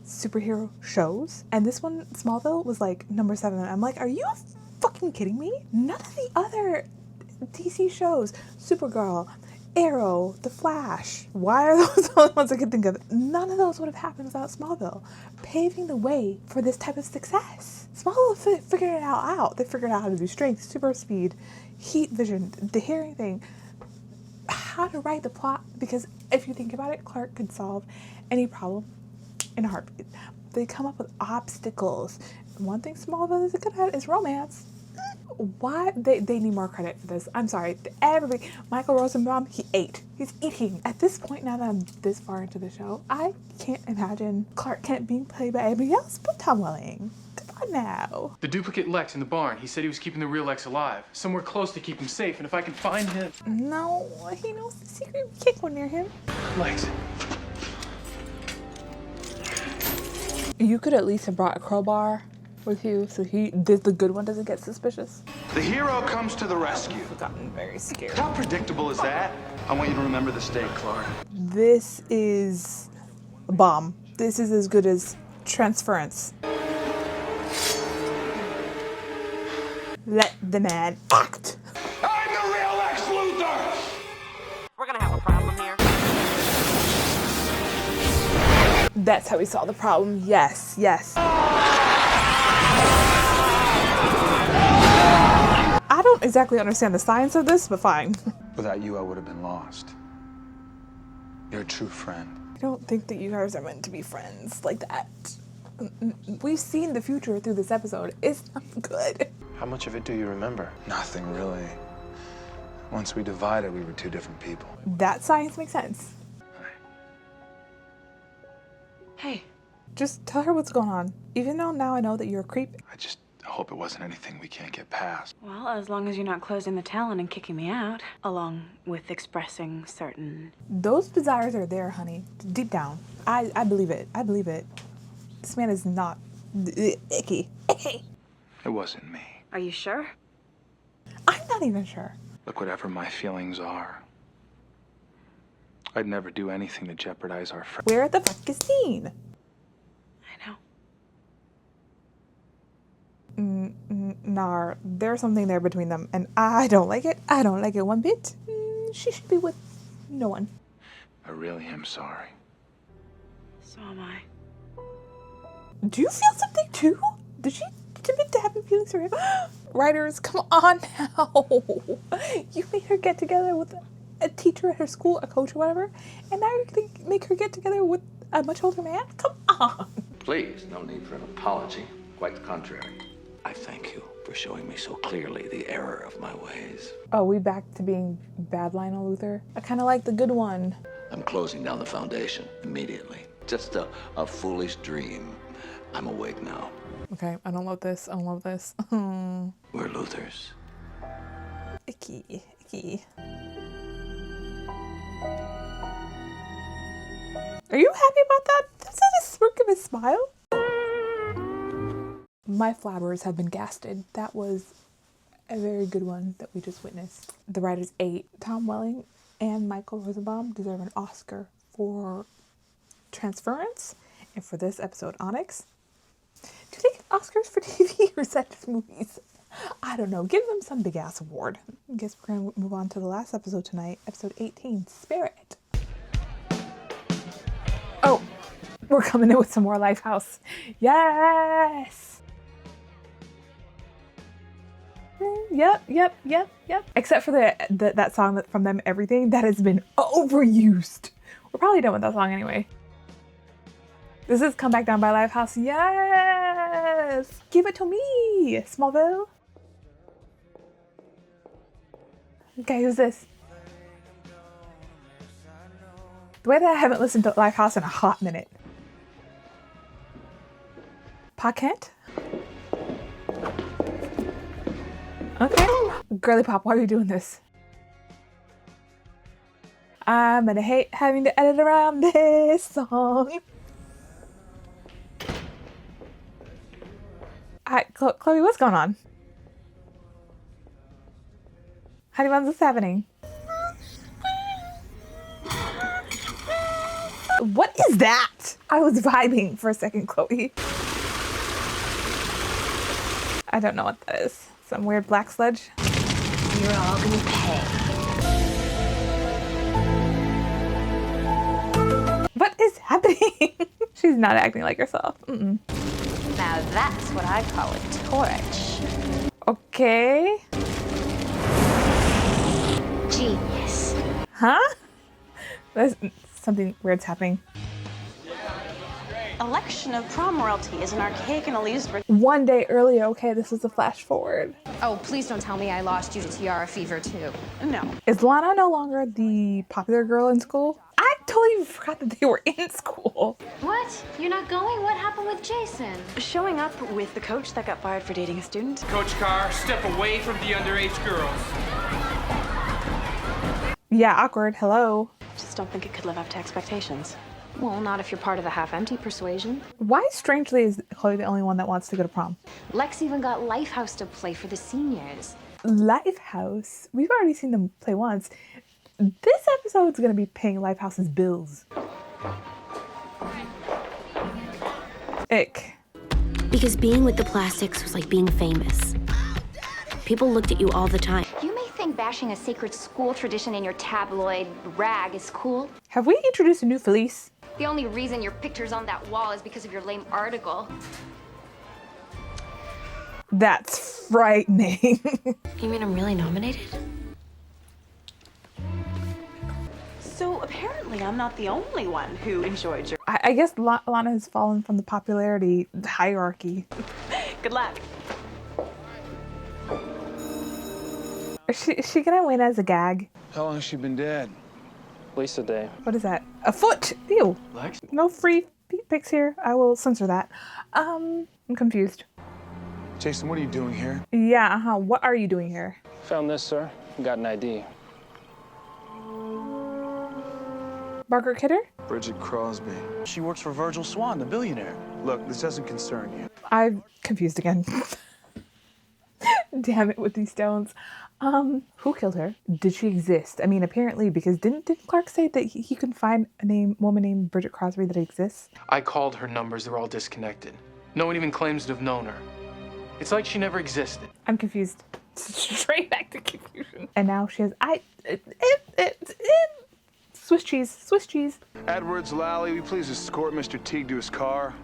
superhero shows. And this one, Smallville, was like number 7. I'm like, are you fucking kidding me? None of the other DC shows, Supergirl, Arrow, The Flash. Why are those the only ones I can think of? None of those would have happened without Smallville, paving the way for this type of success. Smallville figured it out. They figured out how to do strength, super speed, heat vision, the hearing thing, how to write the plot. Because if you think about it, Clark could solve any problem in a heartbeat. They come up with obstacles. One thing Smallville is good at is romance. Why they need more credit for this. I'm sorry, everybody. Michael Rosenbaum, he's eating. At this point, now that I'm this far into the show, I can't imagine Clark Kent being played by anybody else but Tom Welling. Come on now. The duplicate Lex in the barn. He said he was keeping the real Lex alive, somewhere close to keep him safe. And if I can find him, no, he knows the secret. We can't go near him. Lex. You could at least have brought a crowbar with you, so the good one doesn't get suspicious. The hero comes to the rescue. I've gotten very scared. How predictable is that? I want you to remember this day, Clark. This is a bomb. This is as good as transference. Let the man act. I'm the real Lex Luthor! We're gonna have a problem here. That's how we solve the problem. Yes, yes. I don't exactly understand the science of this, but fine. Without you, I would have been lost. You're a true friend. I don't think that you guys are meant to be friends like that. We've seen the future through this episode. It's not good. How much of it do you remember? Nothing, really. Once we divided, we were two different people. That science makes sense. Hey. Just tell her what's going on. Even though now I know that you're a creep. I just hope it wasn't anything we can't get past. Well, as long as you're not closing the talon and kicking me out, along with expressing certain... Those desires are there, honey. Deep down. I believe it. I believe it. This man is not icky. It wasn't me. Are you sure? I'm not even sure. Look, whatever my feelings are, I'd never do anything to jeopardize our friendship. Where the fuck is Dean? I know. Nah, there's something there between them, and I don't like it. I don't like it one bit. She should be with no one. I really am sorry. So am I. Do you feel something too? Did she admit to having feelings for him? Writers, come on now. You made her get together with a teacher at her school, a coach or whatever, and now you're going to make her get together with a much older man? Come on. Please, no need for an apology. Quite the contrary. I thank you for showing me so clearly the error of my ways. Oh, we back to being bad Lionel Luthor? I kind of like the good one. I'm closing down the foundation immediately. Just a foolish dream. I'm awake now. Okay, I don't love this. I don't love this. We're Luthors. Icky, icky. Are you happy about that? Is that a smirk of a smile? My flowers have been gasted. That was a very good one that we just witnessed. The writers ate. Tom Welling and Michael Rosenbaum deserve an Oscar for transference and for this episode, Onyx. Do they get Oscars for TV or is that just movies? I don't know. Give them some big ass award. I guess we're going to move on to the last episode tonight, episode 18, Spirit. Oh, we're coming in with some more Lifehouse. Yes! Yep. Except for that song from them, Everything, that has been overused. We're probably done with that song anyway. This is Come Back Down by Lifehouse. Yes! Give it to me, Smallville. Okay, who's this? The way that I haven't listened to Lifehouse in a hot minute. Pa Kent? Okay. Girly Pop, why are you doing this? I'm gonna hate having to edit around this song. Alright, Chloe, what's going on? Honey buns, what's happening? What is that? I was vibing for a second, Chloe. I don't know what that is. Some weird black sludge. You're all gonna pay. What is happening? She's not acting like herself. Now that's what I call a torch. Okay. Genius. Huh? There's something weird's happening. Election of prom royalty is an archaic and elitist. One day early, okay, this is a flash forward. Oh, please don't tell me I lost you to tiara fever too. No. Is Lana no longer the popular girl in school? I totally forgot that they were in school. What? You're not going? What happened with Jason? Showing up with the coach that got fired for dating a student. Coach Carr, step away from the underage girls. Yeah, awkward. Hello. Just don't think it could live up to expectations. Well, not if you're part of the half-empty persuasion. Why, strangely, is Chloe the only one that wants to go to prom? Lex even got Lifehouse to play for the seniors. Lifehouse? We've already seen them play once. This episode's gonna be paying Lifehouse's bills. Ick. Because being with the plastics was like being famous. People looked at you all the time. You may think bashing a sacred school tradition in your tabloid rag is cool. Have we introduced a new Felice? The only reason your picture's on that wall is because of your lame article. That's frightening. You mean I'm really nominated? So apparently I'm not the only one who enjoyed your... I guess Lana has fallen from the popularity hierarchy. Good luck. Is she gonna win as a gag? How long has she been dead? At least a day. What is that? A foot! Ew. Lex? No free feet pics here. I will censor that. I'm confused. Jason, what are you doing here? Yeah, what are you doing here? Found this, sir. Got an ID. Margaret Kidder? Bridget Crosby. She works for Virgil Swan, the billionaire. Look, this doesn't concern you. I'm confused again. Damn it with these stones. Who killed her? Did she exist? I mean, apparently, because didn't Clark say that he couldn't find a woman named Bridget Crosby that exists? I called her numbers. They're all disconnected. No one even claims to have known her. It's like she never existed. I'm confused. Straight back to confusion. And now she has Swiss cheese. Edwards, Lally, will you please escort Mr. Teague to his car?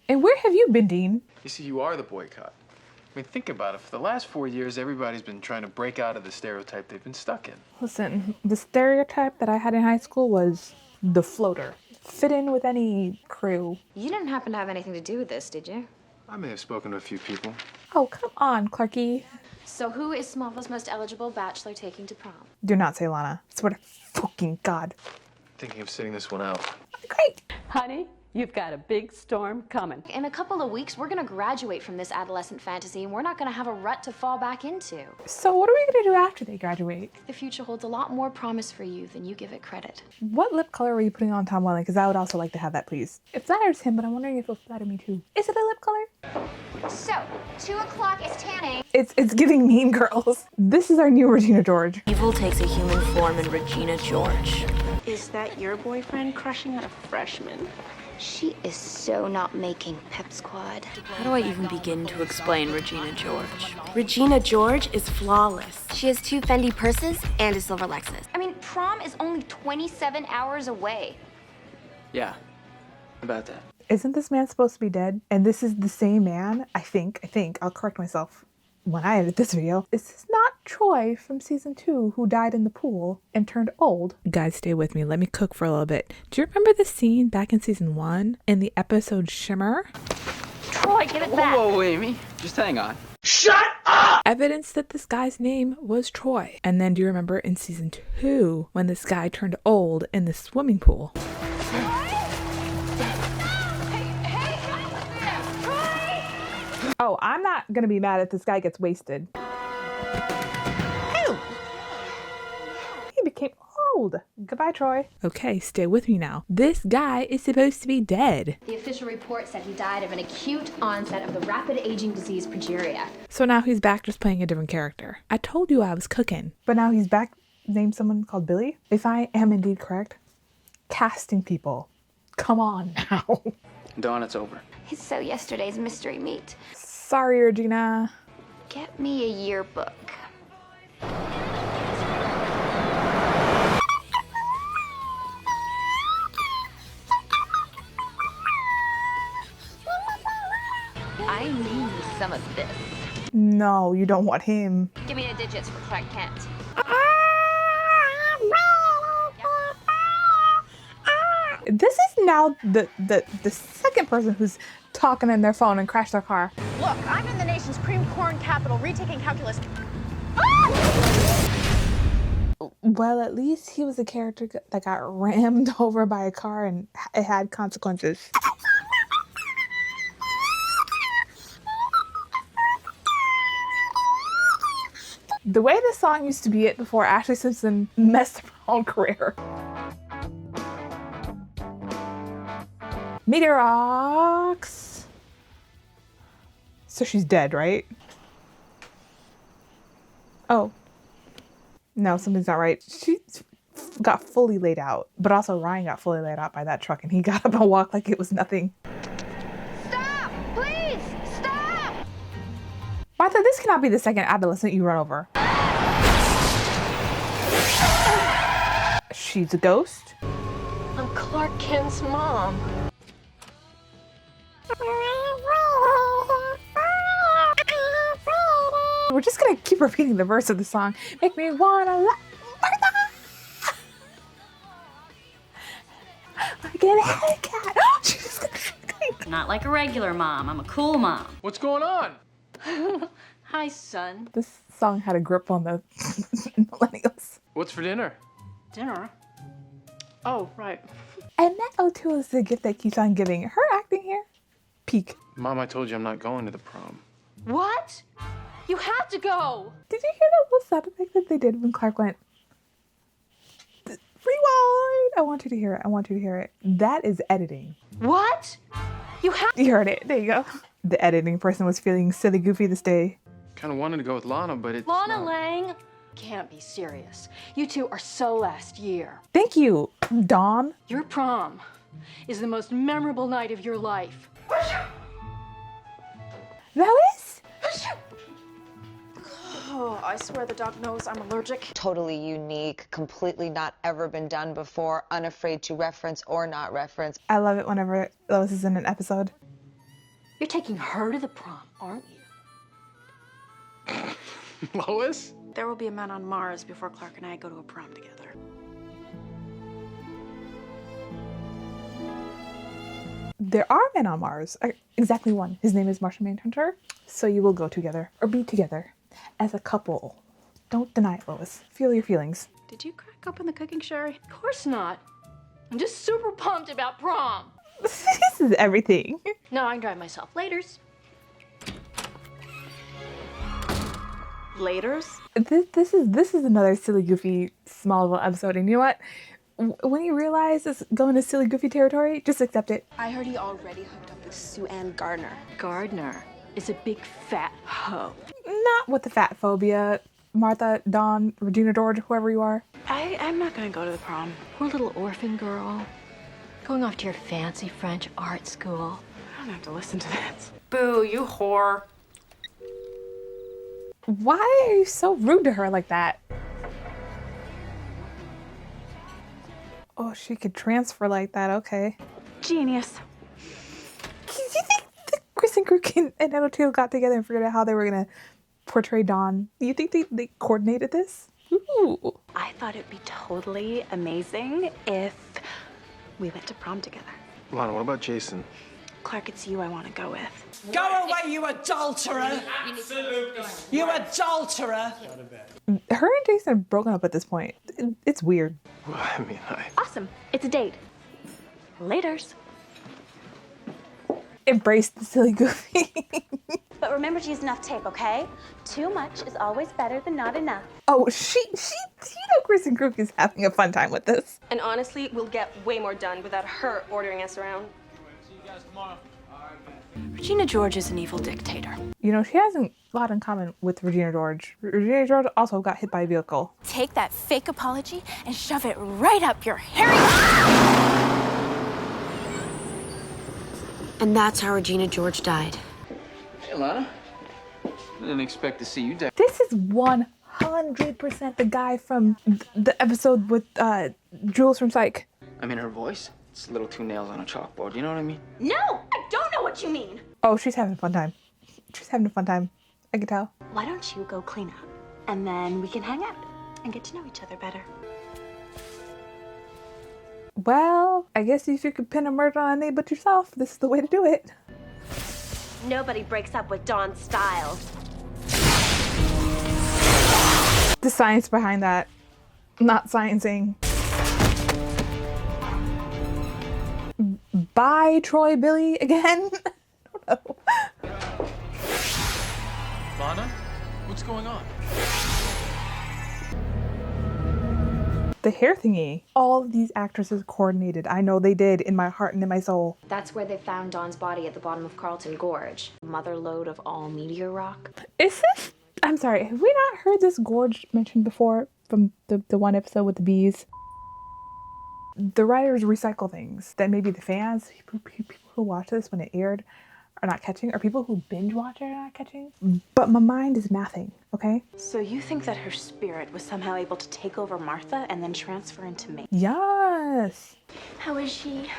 And where have you been, Dean? You see, you are the boycott. I mean, think about it. For the last 4 years, everybody's been trying to break out of the stereotype they've been stuck in. Listen, the stereotype that I had in high school was the floater. Fit in with any crew. You didn't happen to have anything to do with this, did you? I may have spoken to a few people. Oh, come on, Clarky. So who is Smallville's most eligible bachelor taking to prom? Do not say Lana. Swear to fucking God. Thinking of sitting this one out. Great. Honey, you've got a big storm coming. In a couple of weeks, we're gonna graduate from this adolescent fantasy, and we're not gonna have a rut to fall back into. So what are we gonna do after they graduate? The future holds a lot more promise for you than you give it credit. What lip color are you putting on Tom Welling? Because I would also like to have that, please. It flatters him, but I'm wondering if it'll flatter me too. Is it a lip color? So, 2 o'clock is tanning. It's giving Mean Girls. This is our new Regina George. Evil takes a human form in Regina George. Is that your boyfriend crushing on a freshman? She is so not making Pep Squad. How do I even begin to explain Regina George? Regina George is flawless. She has 2 Fendi purses and a silver Lexus. I mean, prom is only 27 hours away. Yeah, about that. Isn't this man supposed to be dead? And this is the same man? I think, I'll correct myself when I edit this video. Is this not Troy from season 2 who died in the pool and turned old? Guys, stay with me. Let me cook for a little bit. Do you remember the scene back in season 1 in the episode Shimmer? Troy, give it back. Whoa, Amy. Just hang on. Shut up! Evidence that this guy's name was Troy. And then do you remember in season 2 when this guy turned old in the swimming pool? Oh, I'm not gonna be mad if this guy gets wasted. Ew. He became old. Goodbye, Troy. Okay, stay with me now. This guy is supposed to be dead. The official report said he died of an acute onset of the rapid aging disease progeria. So now he's back just playing a different character. I told you I was cooking. But now he's back, named someone called Billy? If I am indeed correct, casting people. Come on now. Dawn, it's over. It's so yesterday's mystery meat. Sorry, Regina. Get me a yearbook. I need some of this. No, you don't want him. Give me the digits for Clark Kent. This is now the second person who's talking in their phone and crashed their car. Look, I'm in the nation's cream corn capital, retaking calculus. Well, at least he was a character that got rammed over by a car and it had consequences. The way this song used to be it before Ashley Simpson messed up her own career. Meteorox. So she's dead, right? Oh. No, something's not right. She got fully laid out, but also Ryan got fully laid out by that truck, and he got up and walked like it was nothing. Stop! Please! Stop! Martha, this cannot be the second adolescent you run over. She's a ghost. I'm Clark Kent's mom. We're just gonna keep repeating the verse of the song. Make me wanna love Martha. I get a haircut. Oh, she's Not like a regular mom. I'm a cool mom. What's going on? Hi, son. This song had a grip on the millennials. What's for dinner? Dinner? Oh, right. And that O2 is the gift that keeps on giving. Her acting here, peak. Mom, I told you I'm not going to the prom. What? You have to go. Did you hear that little sound effect that they did when Clark went, rewind? I want you to hear it. I want you to hear it. That is editing. What? You have. You heard it. There you go. The editing person was feeling silly goofy this day. Kind of wanted to go with Lana, but it's Lana not. Lang? Can't be serious. You two are so last year. Thank you, Dawn. Your prom is the most memorable night of your life. Lois? Oh, I swear the dog knows I'm allergic. Totally unique, completely not ever been done before, unafraid to reference or not reference. I love it whenever Lois is in an episode. You're taking her to the prom, aren't you? Lois? There will be a man on Mars before Clark and I go to a prom together. There are men on Mars. Exactly one. His name is Martian Manhunter. So you will go together or be together as a couple. Don't deny it, Lois. Feel your feelings. Did you crack open the cooking sherry? Of course not. I'm just super pumped about prom. This is everything. No, I can drive myself. Laters. Laters? This is another silly goofy Smallville episode, and you know what? When you realize it's going to silly goofy territory, just accept it. I heard he already hooked up with Sue Ann Gardner. Gardner is a big fat hoe. Not with the fat phobia. Martha, Dawn, Regina George, whoever you are. I'm not gonna go to the prom. Poor little orphan girl. Going off to your fancy French art school. I don't have to listen to this. Boo, you whore. Why are you so rude to her like that? Oh, she could transfer like that, okay. Genius. Do you think that Chris and Crook and Otto got together and figured out how they were gonna portray Dawn? Do you think they coordinated this? Ooh. I thought it'd be totally amazing if we went to prom together. Lana, what about Jason? Clark, it's you I want to go with. Go away, you adulterer! You adulterer! Her and Jason have broken up at this point. It's weird. Well, I mean, Awesome. It's a date. Laters. Embrace the silly goofy. But remember to use enough tape, okay? Too much is always better than not enough. Oh, Chris and Crook is having a fun time with this. And honestly, we'll get way more done without her ordering us around. Regina George is an evil dictator. You know, she has a lot in common with Regina George. Regina George also got hit by a vehicle. Take that fake apology and shove it right up your hairy... And that's how Regina George died. Hey, Lana. Didn't expect to see you die. This is 100% the guy from the episode with Jules from Psych. I mean, her voice, it's a little too nails on a chalkboard, you know what I mean? No, I don't know what you mean. Oh, she's having a fun time. She's having a fun time. I can tell. Why don't you go clean up? And then we can hang out and get to know each other better. Well, I guess if you could pin a murder on anybody but yourself, this is the way to do it. Nobody breaks up with Dawn's style. The science behind that. Not sciencing. Bye, Troy Billy, again. I don't know. Lana? What's going on? The hair thingy. All of these actresses coordinated. I know they did, in my heart and in my soul. That's where they found Dawn's body at the bottom of Carlton Gorge. Mother lode of all meteor rock. Is this... I'm sorry, have we not heard this gorge mentioned before? from the one episode with the bees. The writers recycle things that maybe the fans, people who watch this when it aired, are not catching, or people who binge watch it are not catching. But my mind is mathing, okay? So you think that her spirit was somehow able to take over Martha and then transfer into me? Yes. How is she?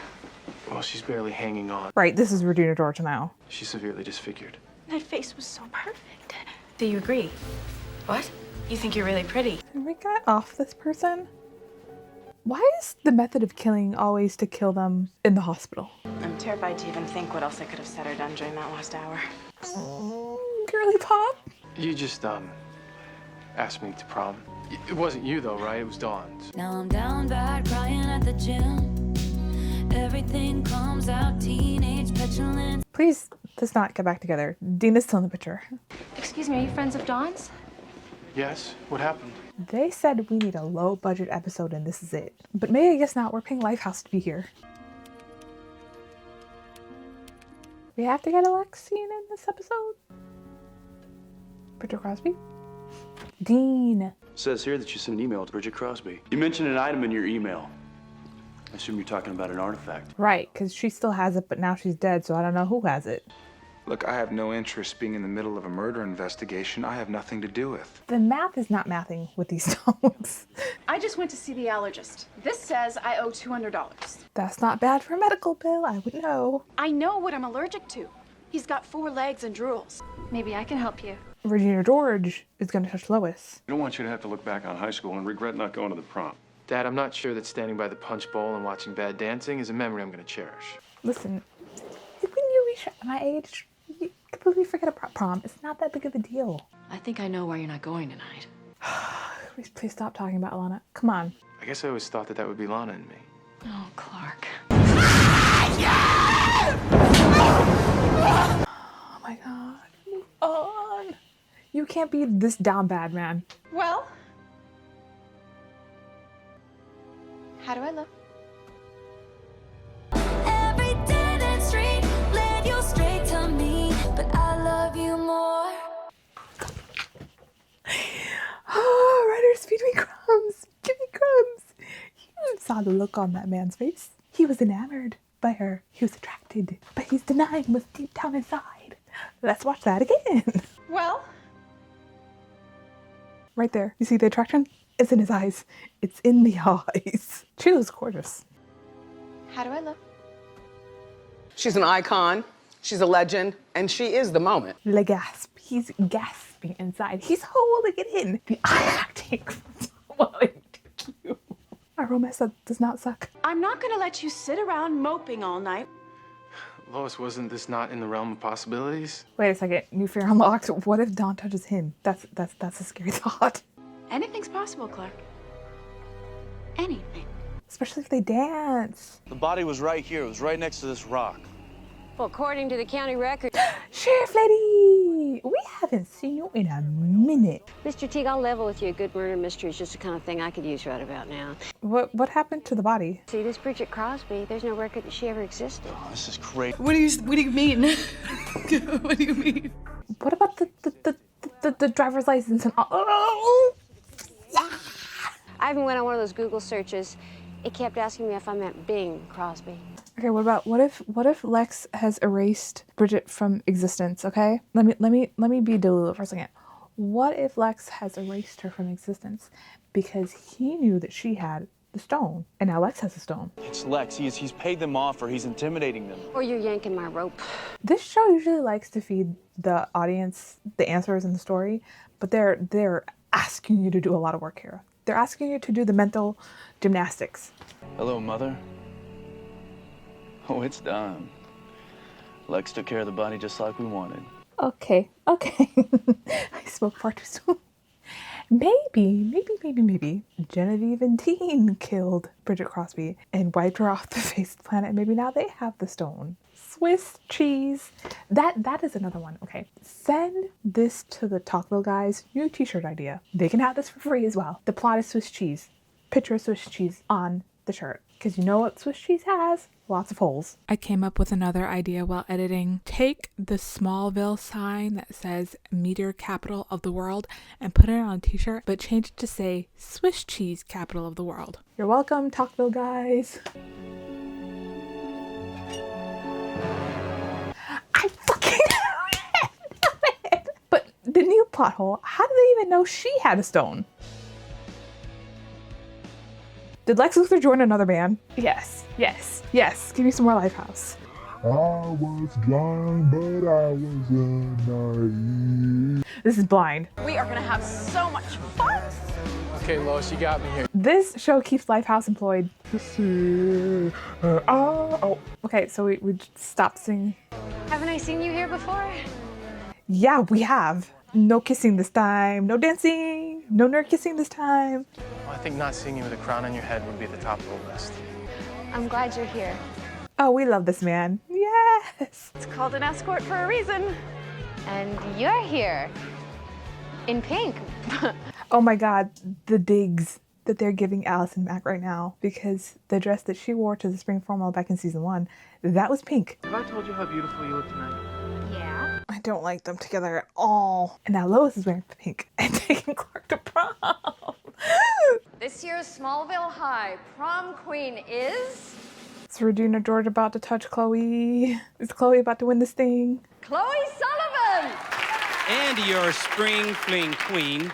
Well, she's barely hanging on. Right, this is Regina George now. She's severely disfigured. That face was so perfect. Do you agree? What? You think you're really pretty? Can we get off this person? Why is the method of killing always to kill them in the hospital? I'm terrified to even think what else I could have said or done during that last hour. Girly pop? You just, asked me to prom. It wasn't you, though, right? It was Dawn's. Now I'm down bad, crying at the gym. Everything comes out, teenage petulance. Please, let's not get back together. Dina's still in the picture. Excuse me, are you friends of Dawn's? Yes? What happened? They said we need a low-budget episode and this is it. But maybe I guess not. We're paying Lifehouse to be here. We have to get a Lex scene in this episode? Bridget Crosby? Dean. It says here that you sent an email to Bridget Crosby. You mentioned an item in your email. I assume you're talking about an artifact. Right, because she still has it, but now she's dead, so I don't know who has it. Look, I have no interest being in the middle of a murder investigation I have nothing to do with. The math is not mathing with these stones. I just went to see the allergist. This says I owe $200. That's not bad for a medical bill, I would know. I know what I'm allergic to. He's got 4 legs and drools. Maybe I can help you. Regina George is going to touch Lois. I don't want you to have to look back on high school and regret not going to the prom. Dad, I'm not sure that standing by the punch bowl and watching bad dancing is a memory I'm going to cherish. Listen, when you reach my age, you completely forget about prom. It's not that big of a deal. I think I know why you're not going tonight. Please stop talking about Lana. Come on. I guess I always thought that would be Lana and me. Oh, Clark. Oh my God. Move on. You can't be this down bad, man. Well, how do I look? Every dead end street led you straight to me, but I love you more. Oh, writers, feed me crumbs. Give me crumbs. You saw the look on that man's face. He was enamored by her. He was attracted, but he's denying what's deep down inside. Let's watch that again. Well, right there. You see the attraction? It's in his eyes. It's in the eyes. She looks gorgeous. how do I look? She's an icon, she's a legend, and she is the moment. Le gasp. He's gasping inside. He's holding it in. The eye acting. Our romance does not suck. I'm not gonna let you sit around moping all night. Lois, wasn't this not in the realm of possibilities? Wait a second. New fear unlocked. What if Dawn touches him? That's a scary thought. Anything's possible, Clark. Anything. Especially if they dance. The body was right here. It was right next to this rock. Well, according to the county record. Sheriff lady! We haven't seen you in a minute. Mr. Teague, I'll level with you. A good murder mystery is just the kind of thing I could use right about now. What happened to the body? See, this Bridget Crosby, there's no record that she ever existed. Oh, this is great. What do you mean? What do you mean? What about the driver's license and all? Oh! I even went on one of those Google searches. It kept asking me if I meant Bing Crosby. Okay, what if Lex has erased Bridget from existence, okay? Let me be Delulu for a second. What if Lex has erased her from existence because he knew that she had the stone and now Lex has the stone? It's Lex. He's paid them off or he's intimidating them. Or you're yanking my rope. This show usually likes to feed the audience the answers in the story, but they're asking you to do a lot of work here. They're asking you to do the mental gymnastics. Hello, Mother. Oh, it's done. Lex took care of the body just like we wanted. Okay. I spoke far too soon. Maybe Genevieve and Dean killed Bridget Crosby and wiped her off the face of the planet. Maybe now they have the stone. Swiss cheese. That is another one. Okay. Send this to the Talkville guys. New t-shirt idea. They can have this for free as well. The plot is Swiss cheese. Picture of Swiss cheese on the shirt. because you know what Swiss cheese has? Lots of holes. I came up with another idea while editing. Take the Smallville sign that says Meteor Capital of the World and put it on a t-shirt, but change it to say Swiss cheese capital of the world. You're welcome, Talkville guys. I fucking love it. But the new plot hole, how did they even know she had a stone? Did Lex Luthor join another band? Yes, yes, yes. Give me some more Lifehouse. I was blind, but I wasn't naive. This is Blind. We are gonna have so much fun. Okay, Lois, you got me here. This show keeps Lifehouse employed. Okay, so we stopped singing. Haven't I seen you here before? Yeah, we have. No kissing this time. No dancing. No nerd kissing this time. Well, I think not seeing you with a crown on your head would be at the top of the list. I'm glad you're here. Oh, we love this man. Yes. It's called an escort for a reason. And you're here. In pink. Oh my God, the digs that they're giving Allison Mack right now, because the dress that she wore to the spring formal back in season 1, that was pink. Have I told you how beautiful you look tonight? Yeah. I don't like them together at all. And now Lois is wearing pink and taking Clark to prom. This year's Smallville High prom queen is... Is Regina George about to touch Chloe? Is Chloe about to win this thing? Chloe Sullivan! And your spring fling queen,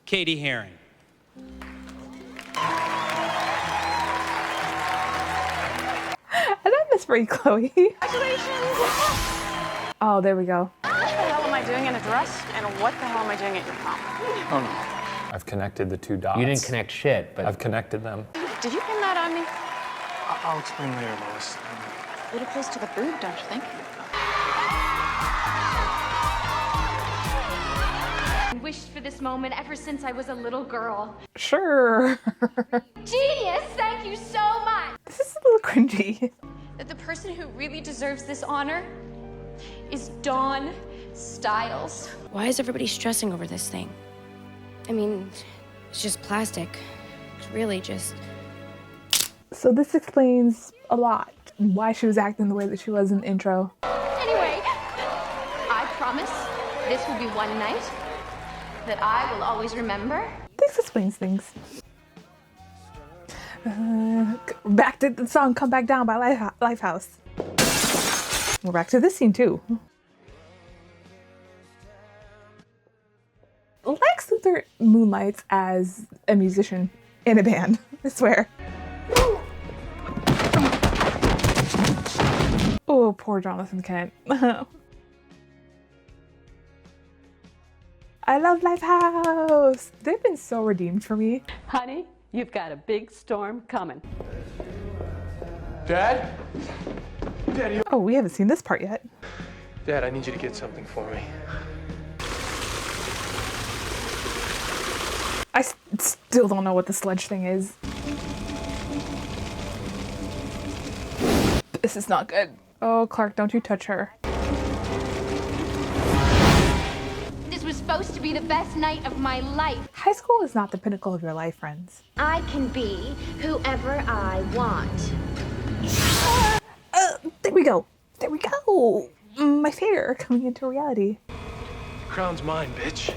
Katie Herring. And I miss for you, Chloe. Congratulations! Oh, there we go. What the hell am I doing in a dress? And what the hell am I doing at your prom? Oh, no. I've connected the two dots. You didn't connect shit, but... I've connected them. Did you pin that on me? I'll explain later, Lois. A little close to the boob, don't you think? I wished for this moment ever since I was a little girl. Sure. Genius! Thank you so much! This is a little cringy. That the person who really deserves this honor is Dawn Styles. Why is everybody stressing over this thing? I mean, it's just plastic. It's really just... So this explains a lot. Why she was acting the way that she was in the intro. Anyway, I promise this will be one night that I will always remember. This explains things. Back to the song Come Back Down by Lifehouse. We're back to this scene too. Lex Luthor moonlights as a musician in a band, I swear. Oh, poor Jonathan Kent. I love Lifehouse. They've been so redeemed for me. Honey, you've got a big storm coming. Dad? Daddy. Oh, we haven't seen this part yet. Dad, I need you to get something for me. I still don't know what the sledge thing is. This is not good. Oh, Clark, don't you touch her. This was supposed to be the best night of my life. High school is not the pinnacle of your life, friends. I can be whoever I want. There we go. There we go. My fear coming into reality. Crown's mine, bitch.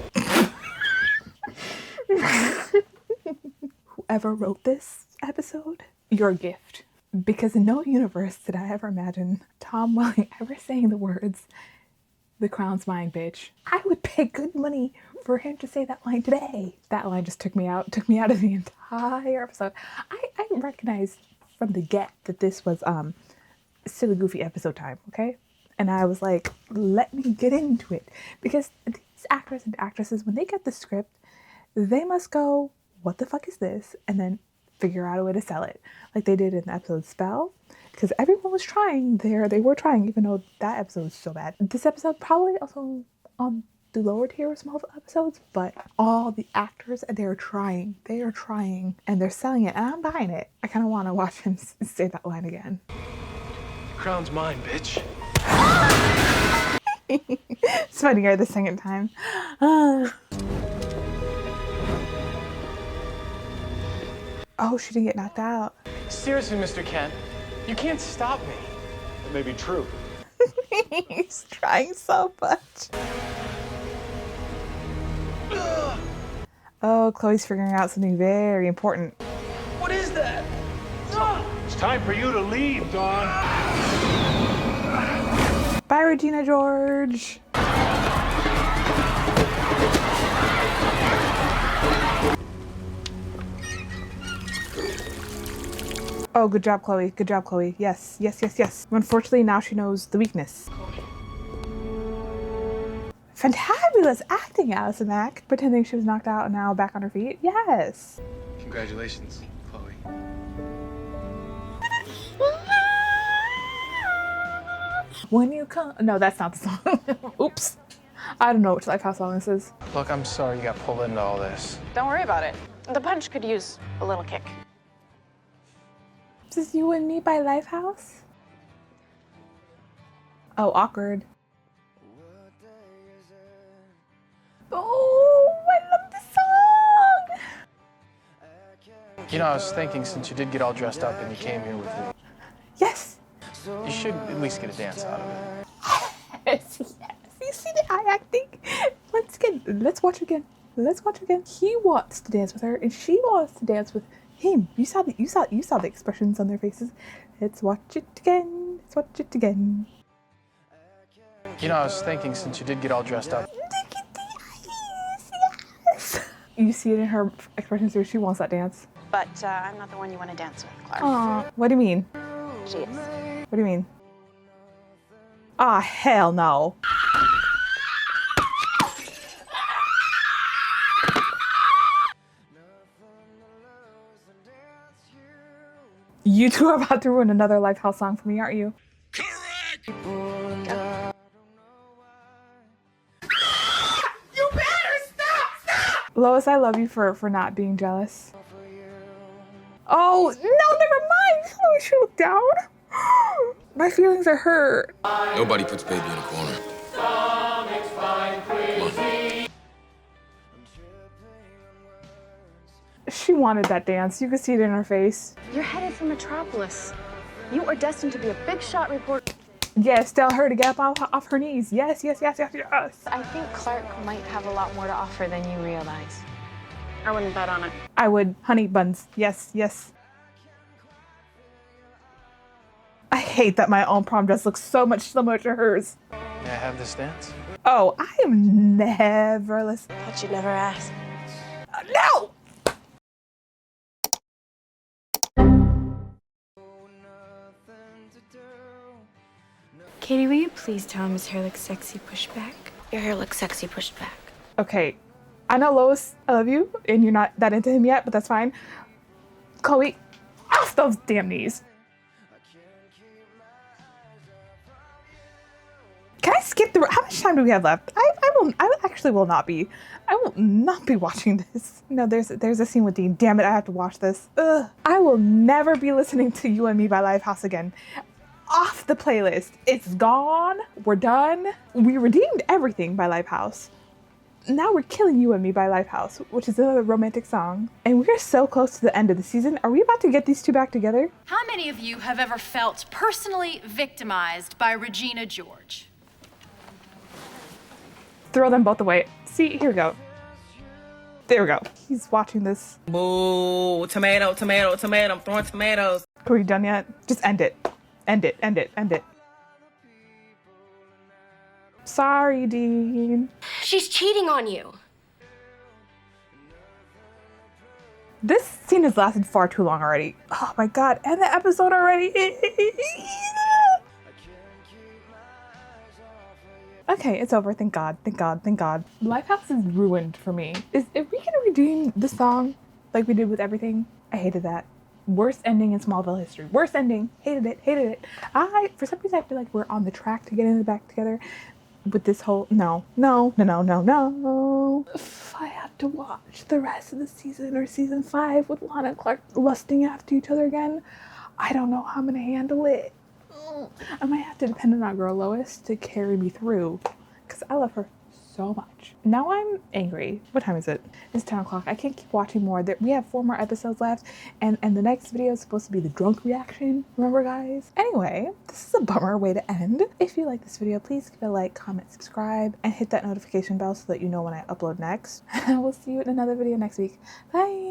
Whoever wrote this episode, you're a gift. Because in no universe did I ever imagine Tom Welling ever saying the words, "The crown's mine, bitch." I would pay good money for him to say that line today. That line just took me out of the entire episode. I recognized from the get that this was silly goofy episode time, okay? And I was like, let me get into it. Because these actors and actresses, when they get the script, they must go, what the fuck is this? And then figure out a way to sell it. Like they did in the episode Spell. Because everyone was trying there. They were trying, even though that episode was so bad. This episode probably also on the lower tier of Smallville episodes, but all the actors, they're trying. They are trying. And they're selling it. And I'm buying it. I kind of want to watch him say that line again. Crown's mine, bitch. It's funnier the second time. Oh, she didn't get knocked out. Seriously, Mr. Kent, you can't stop me. That may be true. He's trying so much. Oh, Chloe's figuring out something very important. What is that? It's time for you to leave, Dawn. Bye, Regina George. Oh, good job, Chloe. Good job, Chloe. Yes, yes, yes, yes. Unfortunately, now she knows the weakness. Fantabulous acting, Allison Mack. Pretending she was knocked out and now back on her feet. Yes. Congratulations, Chloe. When you come... No, that's not the song. Oops. I don't know which Lifehouse song this is. Look, I'm sorry you got pulled into all this. Don't worry about it. The punch could use a little kick. This is You and Me by Lifehouse? Oh, awkward. Oh, I love this song! You know, I was thinking, since you did get all dressed up and you came here with me, Yes! you should at least get a dance out of it. Yes, yes. You see the eye acting? Once again, let's watch again. Let's watch again. He wants to dance with her, and she wants to dance with him. You saw the expressions on their faces. Let's watch it again. Let's watch it again. You know, I was thinking, since you did get all dressed up. Look at the eyes, yes. You see it in her expressions where she wants that dance. But I'm not the one you want to dance with, Clark. Aw, what do you mean? She is. What do you mean? Ah, hell no. You two are about to ruin another Lifehouse song for me, aren't you? Correct! You better stop! Lois, I love you for not being jealous. Oh, no, never mind! Oh, she looked down. My feelings are hurt. Nobody puts baby in a corner. Come on. She wanted that dance. You could see it in her face. You're headed for Metropolis. You are destined to be a big shot reporter. Yes, tell her to get up off her knees. Yes, yes, yes, yes, yes. I think Clark might have a lot more to offer than you realize. I wouldn't bet on it. I would. Honey buns. Yes, yes. I hate that my own prom dress looks so much similar to hers. May I have this dance? Oh, I am never listening. But you never asked. No! Katie, will you please tell him his hair looks sexy pushed back? Your hair looks sexy pushed back. Okay, I know, Lois, I love you, and you're not that into him yet, but that's fine. Chloe, off those damn knees. Can I skip through? How much time do we have left? I actually will not be. I will not be watching this. No, there's a scene with Dean. Damn it, I have to watch this. Ugh. I will never be listening to You and Me by Lifehouse again. Off the playlist. It's gone. We're done. We redeemed everything by Lifehouse. Now we're killing You and Me by Lifehouse, which is another romantic song. And we're so close to the end of the season. Are we about to get these two back together? How many of you have ever felt personally victimized by Regina George? Throw them both away. See, here we go. There we go. He's watching this. Boo, tomato, tomato, tomato. I'm throwing tomatoes. Are we done yet? Just end it. End it, end it, end it. Sorry, Dean. She's cheating on you. This scene has lasted far too long already. Oh my god, end the episode already. Okay, it's over. Thank God, thank God, thank God. Lifehouse is ruined for me. If we can redeem the song like we did with everything, I hated that. Worst ending in Smallville history. Worst ending. Hated it, hated it. For some reason, I feel like we're on the track to getting it back together with this whole, no. If I had to watch the rest of the season or season 5 with Lana and Clark lusting after each other again, I don't know how I'm gonna handle it. I might have to depend on our girl Lois to carry me through because I love her so much. Now I'm angry. What time is it? It's 10 o'clock. I can't keep watching more. We have 4 more episodes left, and the next video is supposed to be the drunk reaction. Remember, guys? Anyway, this is a bummer way to end. If you like this video, please give it a like, comment, subscribe, and hit that notification bell so that you know when I upload next. I will see you in another video next week. Bye!